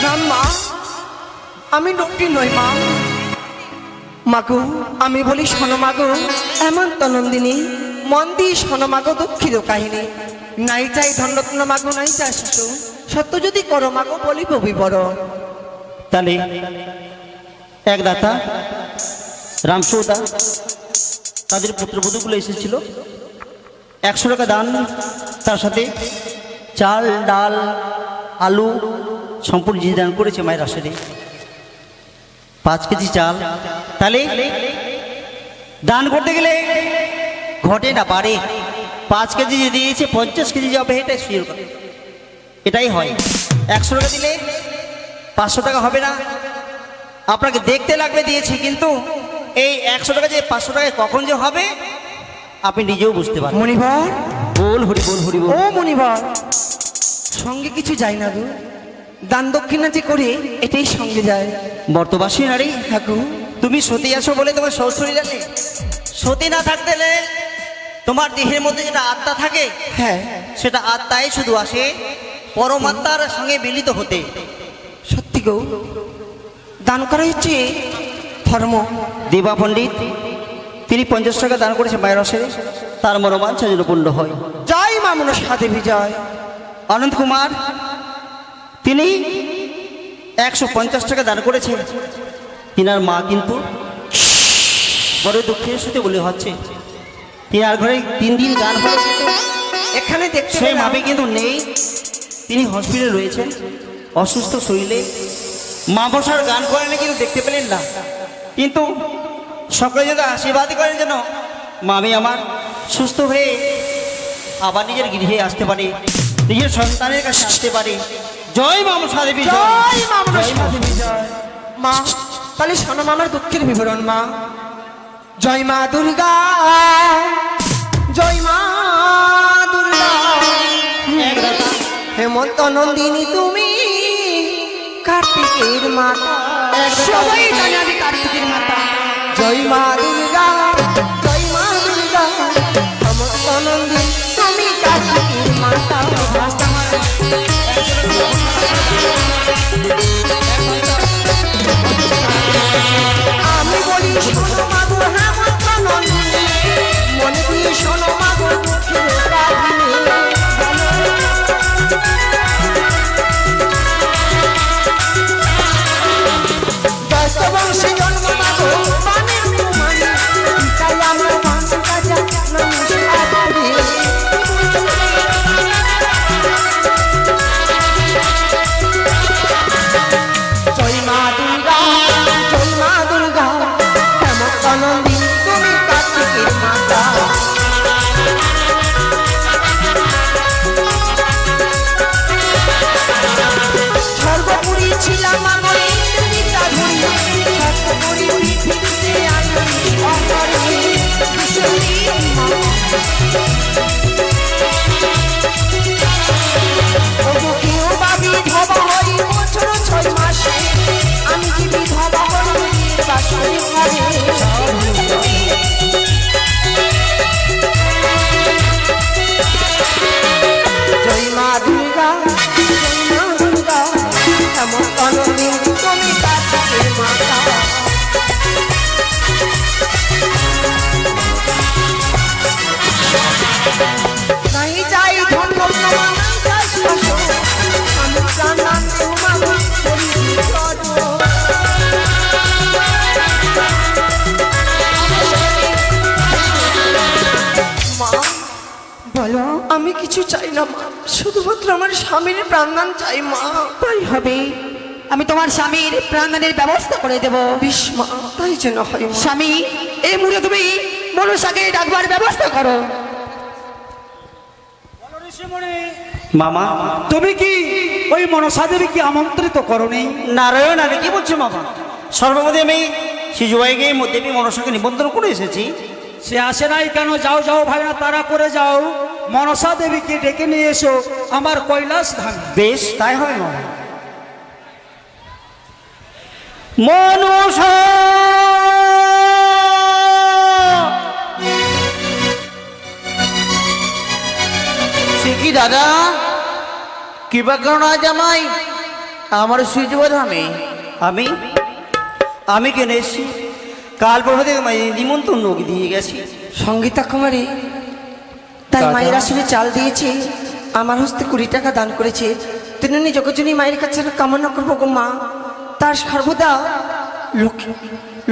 না মা, আমি নটি নই মা। মাগো আমি বলি শোনো মাগো, এমন তনন্দিনী মন দিয়ে শোনো মাগো দুঃখিত কাহিনী। নাই চাই ধনরত্ন মাগো, নাই চাই শিশু, সত্য যদি করো মাগো বলিব বিবরণ। তাহলে এক দাতা রামসৌদা তাদের পুত্রবধূগুলো এসেছিল, 100 টাকা দান, তার সাথে চাল ডাল আলু সম্পূর্ণ জিনিস দান করেছে মায়ের আসরে। 5 কেজি চাল, তাহলে দান করতে গেলে ঘটে না পারে। 5 কেজি যে দিয়েছে 50 কেজি যাবে, এটাই সুযোগ, এটাই হয়। 100 টাকা দিলে 500 টাকা হবে না। আপনাকে দেখতে লাগবে দিয়েছি, কিন্তু এই 100 টাকা যে 500 টাকায় কখন যে হবে আপনি নিজেও বুঝতে পারবেন। মণিবর, বল হরি বল হরি বল। ও মণিবর, সঙ্গে কিছু যায় না গো, দান দক্ষিণা যে করে এটাই সঙ্গে যায়। বর্তবাসী নারী, হ্যাঁ গো, তুমি সতী আছো বলে তোমার শ্বশুরি জানে। সতী না থাকতে হলে তোমার দেহের মধ্যে যেটা আত্মা থাকে, হ্যাঁ সেটা আত্মাই শুধু আসে পরমাত্মার সঙ্গে মিলিত হতে। সত্যি গো, দান করা হচ্ছে ধর্ম। দেবা পণ্ডিত তিনি 50 টাকা দান করেছে মায়ের আসরে, তার মনোবাঞ্ছা যেন পূর্ণ হয়। জয় মা মনসা দেবী জয়। অনন্ত কুমার তিনি 150 টাকা দান করেছে। তিনার মা কিন্তু বড় দুঃখের সাথে বলে হচ্ছে, তিনার ঘরে 3 দিন গান হলো, এখানে দেখতে সেই পেলাম মাপে কিন্তু নেই। তিনি হসপিটালে রয়েছেন অসুস্থ শরীরে। মা বসার গান করেন কিন্তু দেখতে পেলেন না, কিন্তু সকলে যেন আশীর্বাদ করেন যেন মামি আমার সুস্থ হয়ে আবার নিজের গৃহে আসতে পারে, নিজের সন্তানের কাছে আসতে পারে। জয় মা মনসা দেবী জয়। জয় মা মনসা দেবী জয়। মা তাহলে শোনো মা আমার দুঃখের বিবরণ। মা জয় মা দুর্গা, জয় মা দুর্গা। এক দাতা হেমন্ত নন্দিনী তুমি কার্তিকের মাতা। সবাই জানে আমি কার্তিকের মাতা। জয় মা দুর্গা, জয় মা দুর্গা, হেমন্ত নন্দিনী তুমি কার্তিকের মাতা। আমি বলি শোনো মাগো হেমন্ত নন্দিনী, মনে দিয়ে শোনো মাগো দুঃখের কাহিনী। দশবংশী জন্ম মাগো বানের কুমারী, তাই আমার বাঁশি বাজা নমস্কার করি। বিধবা হই বছর 6 মাসে, আমি কি বিধবা হই বিয়ের বাসরে ঘরে। জয় মা দুর্গা, জয় মা দুর্গা, এমন কোনদিন তুমি কাছে মাতা। নাই যাই ধন রত্ন নাই যাই শাসন, আমি জানান তোমাকে করি চরণ। মা বলো, আমি কিছু চাই না মা, শুধুমাত্র আমার স্বামীর প্রাণদান চাই মা। তাই হবে, আমি তোমার স্বামীর প্রাণদানের ব্যবস্থা করে দেব। বিশ মা, তাই যেন হয় মা। স্বামী, এই মুহূর্তে তুমি মনসাকে ডাকবার ব্যবস্থা করো। ঋষিমণি, মামা, তুমি কি ওই মনসা দেবীকে আমন্ত্রিত করনি? নারায়ণ, আমি কি বলছি মামা? সর্বপ্রথমে আমি শিশুবাইকে দেবী মনসাকে নিমন্ত্রণ করে এসেছি। সে আসে নাই কেন? যাও যাও ভাই না, তারা করে যাও, মনসা দেবীকে ডেকে নিয়ে এসো আমার কৈলাস ধামে। বেশ, তাই হবে মামা। মনসা, সে কি দাদা, কিবা কারণ আজ আমায় আমার সূর্যবোধ আমি আমি কেন এসছি? কাল প্রভাতে নিমন্ত্রণ দিয়ে গেছি। সঙ্গীতা কুমারী, তাই দাদা। মায়ের আসলে চাল দিয়েছে, আমার হস্তে 20 টাকা দান করেছে। তিনি যখনই মায়ের কাছে কামনা করবো গো মা, তার সর্বদা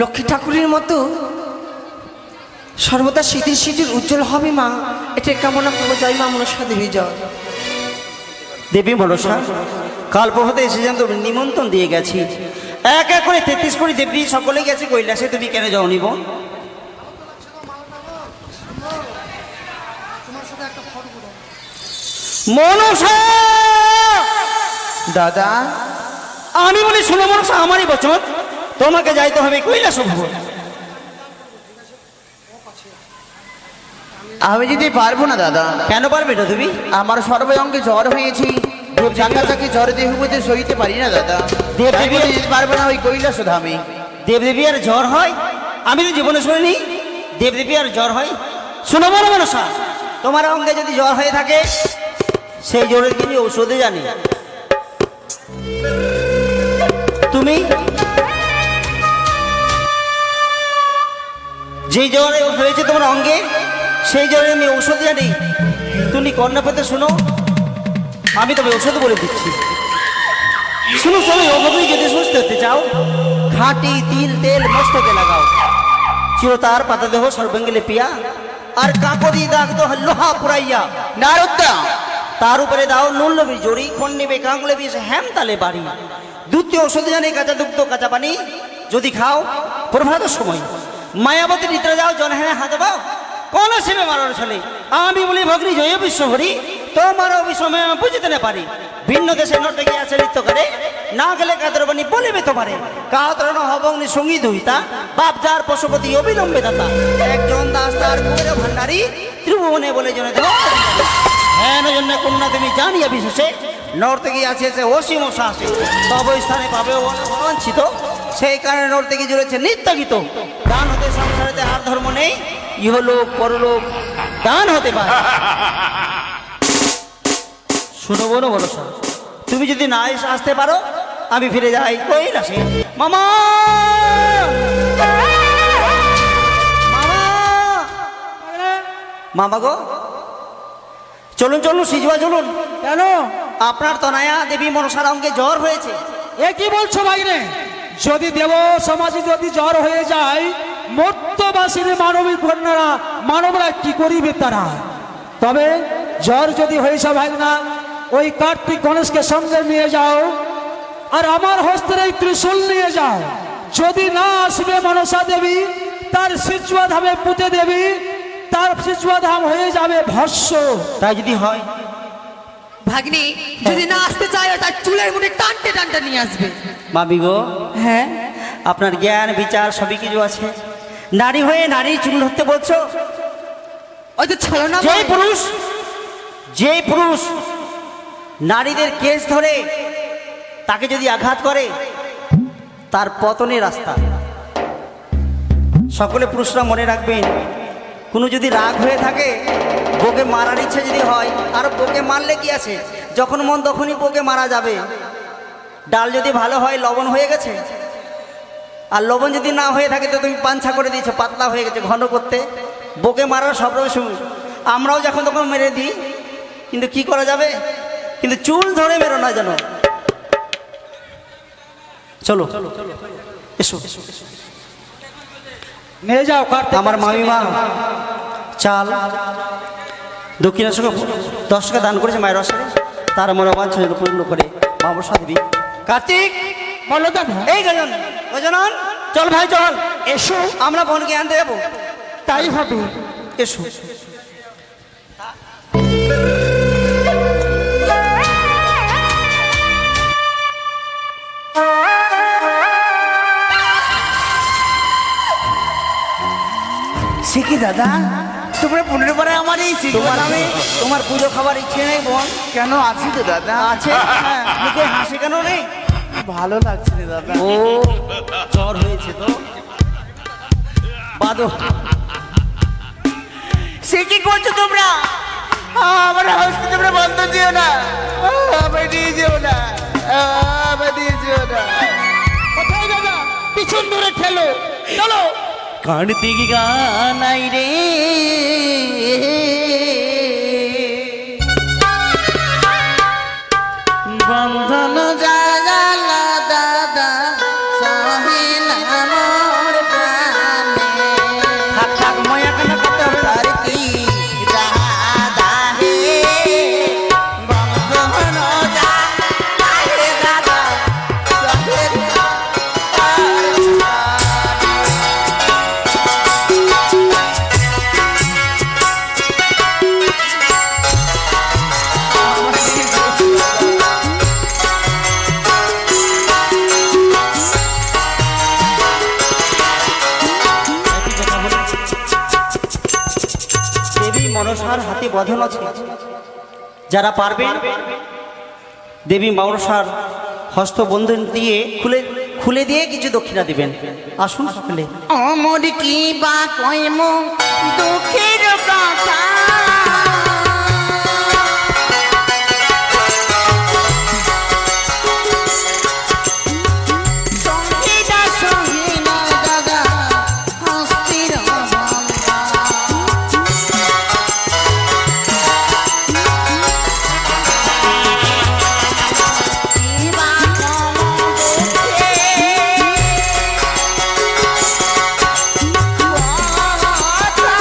লক্ষ্মী ঠাকুরের মতো সর্বদা স্মৃতির স্মৃতির উজ্জ্বল হবে মা, এটা কামনা করবো। জয় মা মনসা দেবী জয়। দেবী মনসা, কাল প্রভাতে এসেছেন, তো নিমন্ত্রণ দিয়ে গেছি। এক এক করে 33 কোটি দেবী সকলে গেছে কৈলাসে, তুমি কেন যাও নিব? মনসা, দাদা, আমি বলি শোনো মনসা, আমারই বচন, তোমাকে যাইতে হবে কৈলাস ভবন। আমি যদি পারবো না দাদা। কেন পারবে না তুমি? আমার সর্বঙ্গে জ্বর হয়েছি, চাকি জ্বর দেহ মধ্যে সইতে পারি না দাদা। দেব তাই দেবী বলে যেতে পারবো না ওই কৈলাস ধামে। দেবদেবী আর জ্বর হয়? আমি তো জীবনে শুনিনি দেবদেবী আর জ্বর হয়। শোনো বলো মনসা, তোমার অঙ্গে যদি জ্বর হয়ে থাকে, সেই জ্বরের তিনি ঔষধে জানি। তুমি যেই জ্বর হয়েছে তোমার অঙ্গে, সেই জ্বরে আমি ঔষধ জানি। তুমি কর্ণা পেতে শোনো, আমি তবে ঔষধ বলে দিচ্ছি। শুনো শোনো, অভাবেই যদি সুস্থ হতে চাও, খাঁটি তিল তেল মস্তকে লাগাও, চিরতার পাতা দেহ সর্বাঙ্গে লেপিয়া, আর কাকরি দাগ তো লোহা পুরাইয়া নারদা, তার উপরে দাও নুন লবি জড়ি, কোন নেবে কাঙ্গুলে বিষ হ্যাম তালে বাড়ি। দ্বিতীয় ওষুধ জানি কাঁচা দুগ্ধ কাঁচা পানি, যদি খাও প্রভাত সময় মায়াবতী নিদ্রা যাও, জনহেনে হাত পাও, কোন শিবে মারার ছলে। আমি বলি ভগ্নি জয় বিশ্ব হরি, তোমার বিষমে আমি বুঝতে না পারি। ভিন্ন দেশে নটে গিয়ে আছে নৃত্য করে, না গেলে কাতরবাণী বলিবে তোমারে। কাতরণ হবগ্নি সঙ্গীত হইতা, বাপ যার পশুপতি অবিলম্বে দাতা। একজন দাস তার কুবের ভান্ডারী, ত্রিভুবনে বলে জনে দেব হেন জন্য কন্যা তুমি জানিয়া বিশেষে, নর্তকী আছে সে অসীম সাহসে, তব স্থানে পাবে অবাঞ্ছিত। সেই কারণে নর্তকী জুড়েছে নিত্য গীত। দান হতে সংসারেতে আর ধর্ম নেই, ইহলোক পরলোক দান হতে পারে। শুনো বলো বলো, তুমি যদি না এসে আসতে পারো, আমি ফিরে যাই কৈলাসে। মামা, মামা, মামা গো, চলুন চলুন সিজুয়া চলুন। কেন? আপনার তনয়া দেবী মনসার অঙ্গে জ্বর হয়েছে। এ কি বলছো ভাইরে? যদি দেব সমাজে যদি জ্বর হয়ে যায়, মর্তবাসীর মানবিক কন্যারা মানবরা কি করিবে তারা? তবে জ্বর যদি হয়েছে ভাই না, ওই কার্তিক গণেশকে সঙ্গে নিয়ে যাও, আর আমার হস্তের এই ত্রিশূল নিয়ে যাও। যদি না আসবে মনসা দেবী, তার সিজুয়া ধামে পুঁতে দেবী, তার সিজুয়া ধাম হয়ে যাবে ভস্ম। তাই যদি হয়, ভাগ্নি যদি না আসতে চায়, তার চুলের মুঠে টানতে টানতে নিয়ে আসবে। মামি গো, হ্যাঁ, আপনার জ্ঞান বিচার সবই কিছু আছে। নারী হয়ে নারী চুল ধরতে বলছো? ওই তো ছলো না যেই পুরুষ নারীদের কেস ধরে তাকে যদি আঘাত করে তার পতনের রাস্তা। সকলে পুরুষরা মনে রাখবেন, কোনো যদি রাগ হয়ে থাকে, বউকে মারার ইচ্ছে যদি হয়, আর বউকে মারলে কি আছে, যখন মন তখনই বউকে মারা যাবে। ডাল যদি ভালো হয়, লবণ হয়ে গেছে, আর লবণ যদি না হয়ে থাকে তো তুমি পাঞ্ছা করে দিয়েছো, পাতলা হয়ে গেছে ঘন করতে। বউকে মারার সব রকম সময় আমরাও যখন তখন মেরে দিই, কিন্তু কি করা যাবে, কিন্তু চুল ধরে মেরো না যেন। চলো এসো, নিয়ে যাও কার্তিক। আমার মামিমা চাল দক্ষিণা 10 টাকা দান করেছে মায়ের রসে, তার মনোবাঞ্ছনা পূর্ণ করে বাবার সাথে দিই। কার্তিক, বলো দাদা। এই গজনন, চল ভাই চল, এসো আমরা বোনকে আনতে যাবো। তাই হবে। এসো। সে কি দাদা, তোমরা 15 বার আমার এই তোমার পুজো খাবার ইচ্ছে নেই বোন? কেন আছি তো দাদা? আছে, মুখে হাসি কেন নেই? ভালো লাগছে না দাদা। ও জ্বর হয়েছে তো বাদো। সে কি করছো তোমরা? আমার হাউসকে তোমরা বন্ধ দিও না, আমার নিয়ে যেও না, আমার নিয়ে যেও না। কোথায় দাদা? পিছন ধরে ঠেলো, চলো। কার্তিক গানাই রে, বন্ধন জাগালা দাদা, সহিল আমার প্রাণে। থাক থাক, ময়া কেন করতে হবে? তার কি দাদা হে, বন্ধন জাগালা দাদা, সহিল দেবী মনসার হাতে বধন আছে, যারা পারবেন দেবী মনসার হস্তবন্ধন দিয়ে খুলে দিয়ে কিছু দক্ষিণা দিবেন। আসুন সকলে। অমর কি বা কইম দুঃখের কথা, সঙ্গীতা সঙ্গীনা দাদা হস্তির বন্ধা। কি বা কম দুঃখে কথা,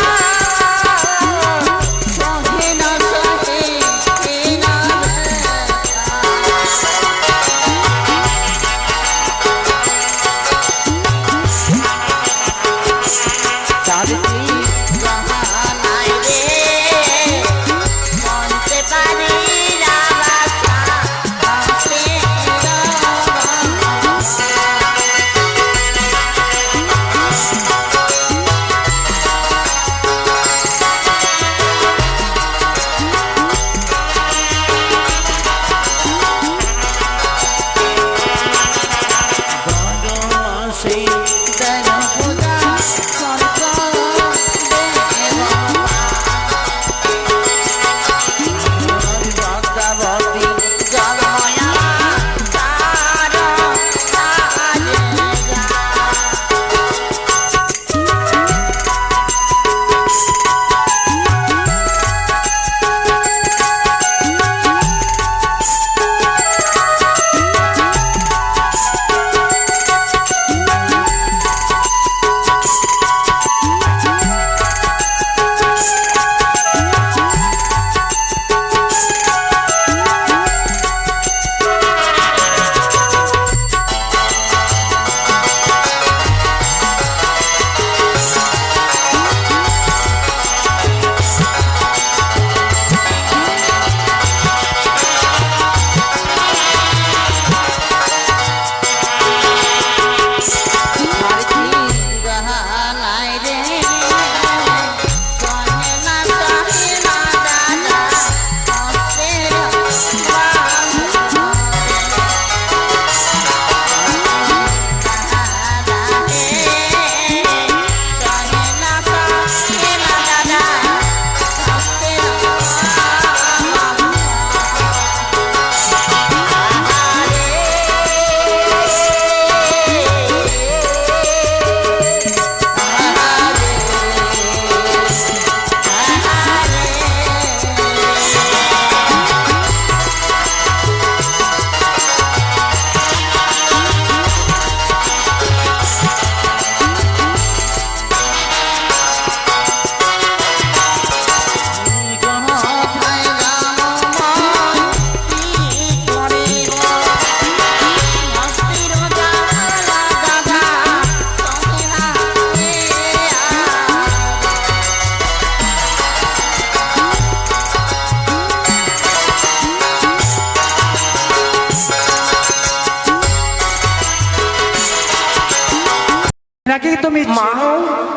নাকি তুমি মা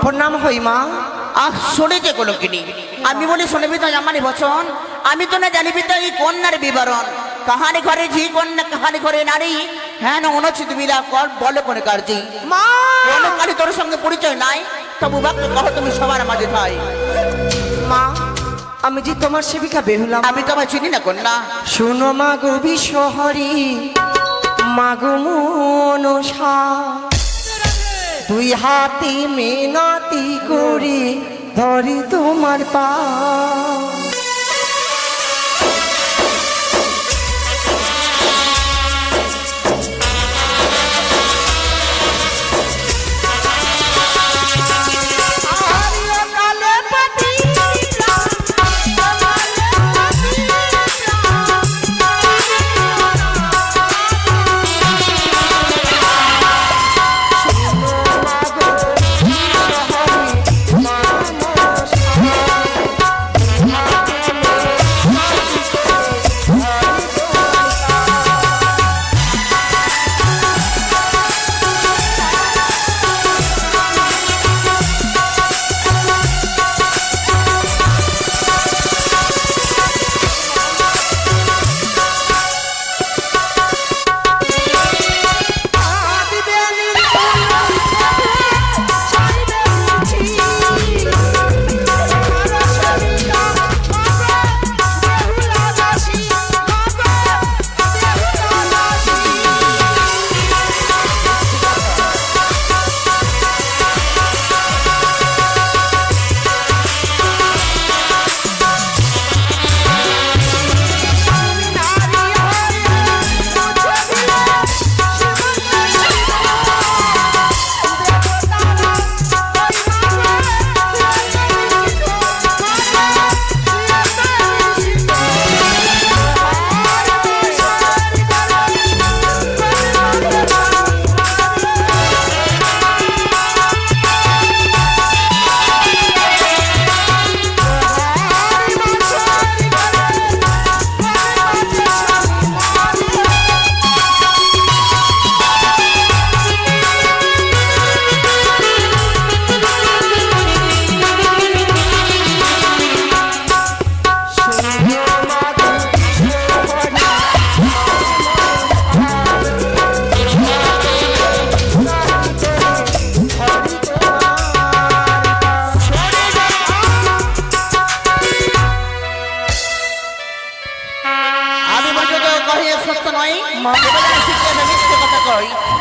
প্রণাম হই মা। আহ শুনেছে কোনো কিনি আমি বলি শুনবি তো আমারই বচন আমি তো না জানিবি তো এই কন্যার বিবরণ কাহানি ঘরে ঝি কন্যা কাহানি ঘরে নারী হ্যাঁ না অনুচিত বিলা কর বলে কোন কার্যে মা কোন কারি তোর সঙ্গে পরিচয় নাই তবু বাক্য কহ তুমি সবার মাঝে থাই মা আমি যে তোমার সেবিকা বেহুলা আমি তোমায় চিনি না কন্যা শুনো মা গো বিশ্বহরি মা গো মনসা দুই হাতে মেনাতি করি ধরি তোমার পা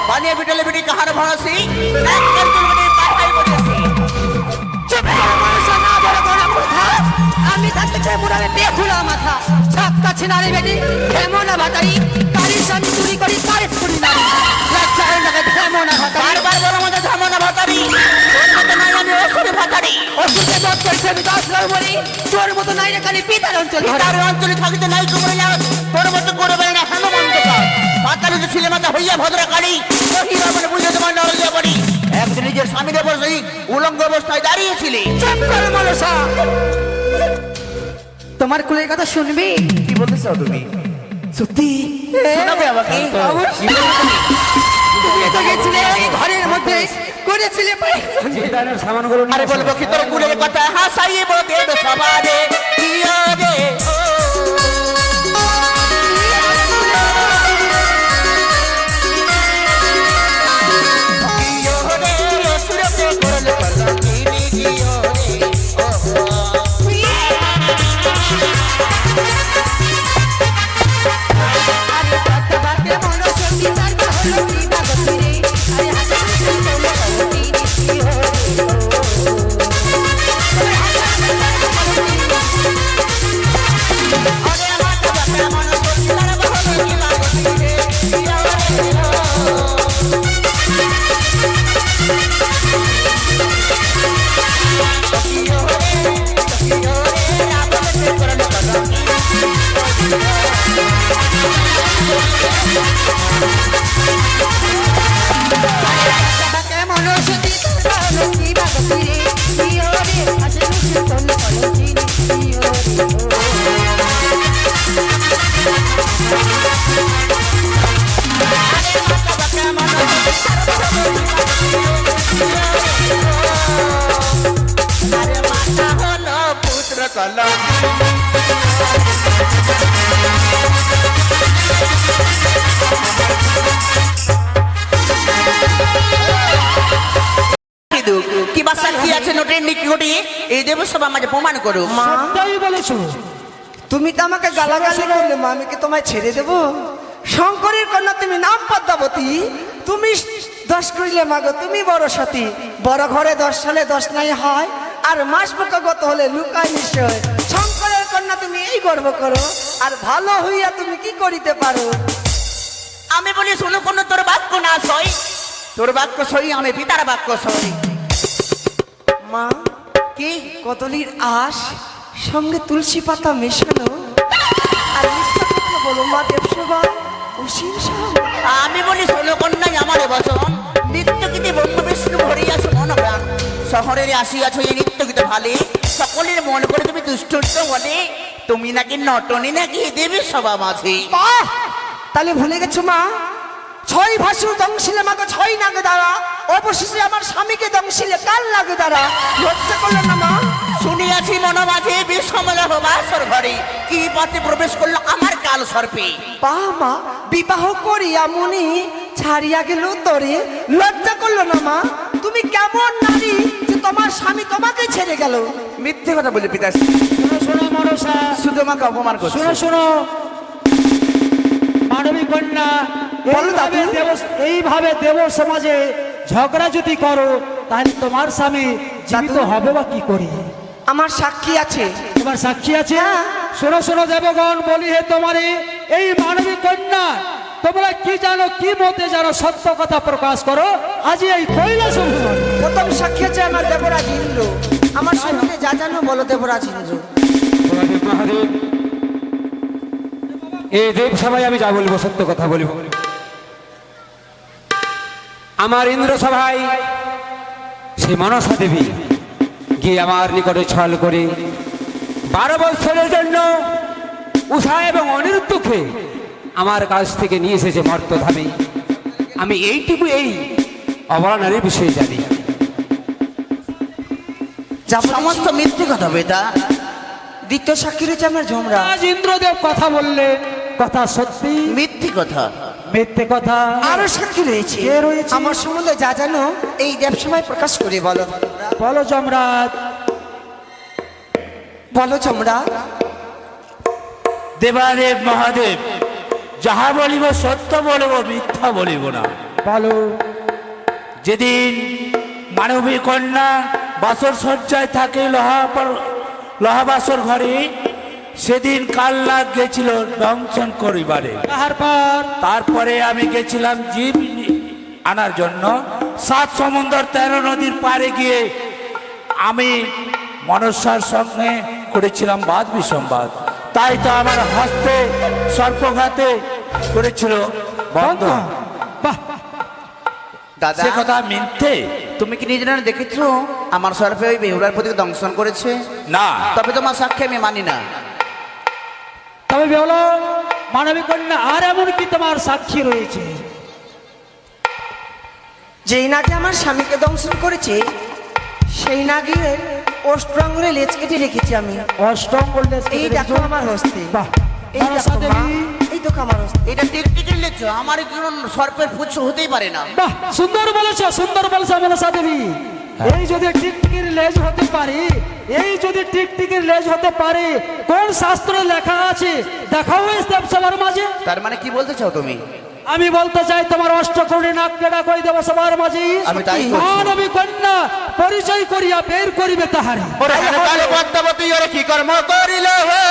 বানিয়ে বিটলে বিটি কাহার ভরসি আমি থাকতে চাই পুরাবে বেখুলা মাথা ছাপটা ছিনারে বেটি এমন ভাতারি তারি স্বামী চুরি করি তারি চুরি নারী লজ্জা হয় না এমন ভাতারি বারবার বড় মধ্যে ঝামনা ভাতারি তোর মতো নাই আমি ওসরে ভাতারি অসুখে বধ করছে আমি 10 লাখ বলি তোর মতো নাই রে খালি পিতার অঞ্চল তার অঞ্চলে থাকিতে নাই কুমরে না তোর মতো করে বেড়ে না হেন মন্তকার ভাতারি তো ছিলে মাথা হইয়া ভদ্রকালী ওই মানে বুঝে তোমার নড়িয়া পড়ি একদিন নিজের স্বামীর বসেই উলঙ্গ অবস্থায় দাঁড়িয়েছিলি চুপ কর মনসা তোমার কুলের কথা শুনবি কি বলতেছো তুমি সত্যি শোনাবে আমাকে তুমি তো গেছিলে এই ঘরের মধ্যে করেছিলে আরে বলবো কি তোর কুলের কথা হাসাইয়ে বলতে সবারে কিয়া রে Yeah. সালাম কি বাসা কি আছে নোটের নিকটে এই দেব সব আমাকে প্রমাণ করো মা সত্যই বলেছো। তুমি তো আমাকে গালাগালি করলে মা, আমি কি তোমায় ছেড়ে দেবো? শঙ্করের কন্যা তুমি, নাম পদ্মাবতী, তুমি 10 করিলে মাগো, তুমি বড় সতী। বড় ঘরে 10 সালে 10 নাই হয়, আর মাস গত হলে লুকায় নিশ্চয়। শঙ্করের কন্যা তুমি এই গর্ব করো, আর ভালো হইয়া তুমি কি করিতে পারো? আমি বলি শোনো কোন তোর বাক্য না সই, তোর বাক্য সই, আমি পিতার বাক্য সই। মা কি কদলির আঁশ সঙ্গে তুলসী পাতা মেশানো, আর মিথ্যা কথা বলো মা দেবসভা অসীম সাহস। আমি বলি শোনো কন্যাই আমার বচন, নিত্য গীতে ব্রহ্ম বিষ্ণু ভরিয়াছ মন প্রাণ। শহরের আসিয়াছ এই নিত্য গীতে ভালে, সকলের মন করে তুমি দুষ্টুষ্ট বলে, তুমি নাকি নটনি নাকি দেবী সভা মাঝে। বাহ! তাহলে ভুলে গেছো মা, 6 ভাসুর দংশিলে মাকে 6 নাগে দ্বারা, অবশেষে আমার স্বামীকে দংশিলে কাল লাগে দ্বারা। লজ্জা করলো না মা? শুনিয়াছি মন মাঝে বিষমলা বাসর ঘরে, কি পথে প্রবেশ করলো আমার কাল সর্পে। বাহ মা, বিবাহ করিয়া মুনি ছাড়িয়া গেল তোরে, লজ্জা করলো না মা? তুমি কেমন নারী যে তোমার স্বামী তোমাকে ছেড়ে গেল? মিথ্যে কথা বলে পিতাশ্রী, শোনো শোনো মনসা, শুধু আমাকে অপমান করছে। শোনো শোনো মানবী কন্যা, বলো দাদু। এইভাবে দেব সমাজে ঝগড়া যদি করো, তাহলে তোমার স্বামী জীবিত দাদু। হবে বা কি করে? আমার সাক্ষী আছে। তোমার সাক্ষী আছে? হ্যাঁ। শোনো শোনো দেবগণ, বলি হে তোমারে এই মানবী কন্যা, তোমরা কি জানো, কি মতে জানো, সত্য কথা প্রকাশ করো। আজ এই কৈলাস ভুবন প্রথম সাক্ষী আছে আমার দেবরাজ ইন্দ্র। আমার সঙ্গে যা জানো বলো দেবরাজ ইন্দ্র। মহাদেব মহাদেব, এই দেব সভায় আমি যা বলবো সত্য কথা বলবো। আমার ইন্দ্র সভায় সেই মনসা দেবী গিয়ে আমার নিকটে ছল করে 12 বছরের জন্য উষা এবং অনিরুদ্ধকে আমার কাছ থেকে নিয়ে এসেছে মর্তধামে। আমি এইটুকু এই অবলা নারীর বিষয়ে জানি। সমস্ত মিথ্যে কথা বেটা। দ্বিতীয় সাক্ষী রয়েছে আমার ঝোমরা। আজ ইন্দ্রদেব কথা বললেন, কথা সত্যি মিথ্যে কথা। মিথ্যে কথা? আরো সাক্ষী রয়েছে। কে রয়েছে? আমার সম্বন্ধে যা জানো এই দেবসভায় প্রকাশ করে বলো। বলো যমরাজ। বলো চমড়া। দেবাদেব মহাদেব, যাহা বলিব সত্য বলিব, মিথ্যা বলিব না। বলো। যেদিন মানবী কন্যা বাসর সজ্জায় থাকে লোহা বাসর ঘরে, সেদিন কালনাগ গেছিল দংশন করিবারে। তাহার পর তারপরে আমি গেছিলাম জীব আনার জন্য। 7 সমুদ্র 13 নদীর পারে গিয়ে আমি মনসার সঙ্গে করেছিলাম বাদ বিসম্বাদ। তাই তো আমার হস্তে সর্পঘাতে করেছিল বন্ধ। বাহ, দাদা সে কথা মিথ্যে? তুমি কি নিজে না দেখেছো আমার সর্পে ওই বেহুলার প্রতি দংশন করেছে? না। তবে তোমার সাক্ষী আমি মানি না। তবে বলো মানবী কন্যা, আর এমন কি তোমার সাক্ষী রয়েছে? যেই নাগে আমার স্বামীকে দংশন করেছে, সেই নাগের অষ্ট্রাঙ্গলে লেজ কেটে রেখেছি আমি। অষ্টম বললে এই দেখো আমার হস্তে। বাহ, এই মনসা দেখো মা, দেবী। এই দেখো আমার হস্তে। এটা টিকটিকি লেছো, আমার কোনো সর্পের পুচ্ছ হতেই পারে না। বাহ, সুন্দর বলেছো, সুন্দর বলেছো মনসা দেবী। এই যদি টিকটিকির লেজ হতে পারে, এই যদি টিকটিকির লেজ হতে পারে, কোন শাস্ত্রে লেখা আছে দেখাও এই সবার মাঝে। তার মানে কি বলতে চাও তুমি? আমি বলতে চাই তোমার অষ্টকোণী নাক কেডা করে দেবো সবার মাঝে। আমি তাই করছি। মানবী কন্যা পরিচয় করিয়া বের করিবে তাহারে। পদ্মাবতী ওরে কি কর্ম করিল হে?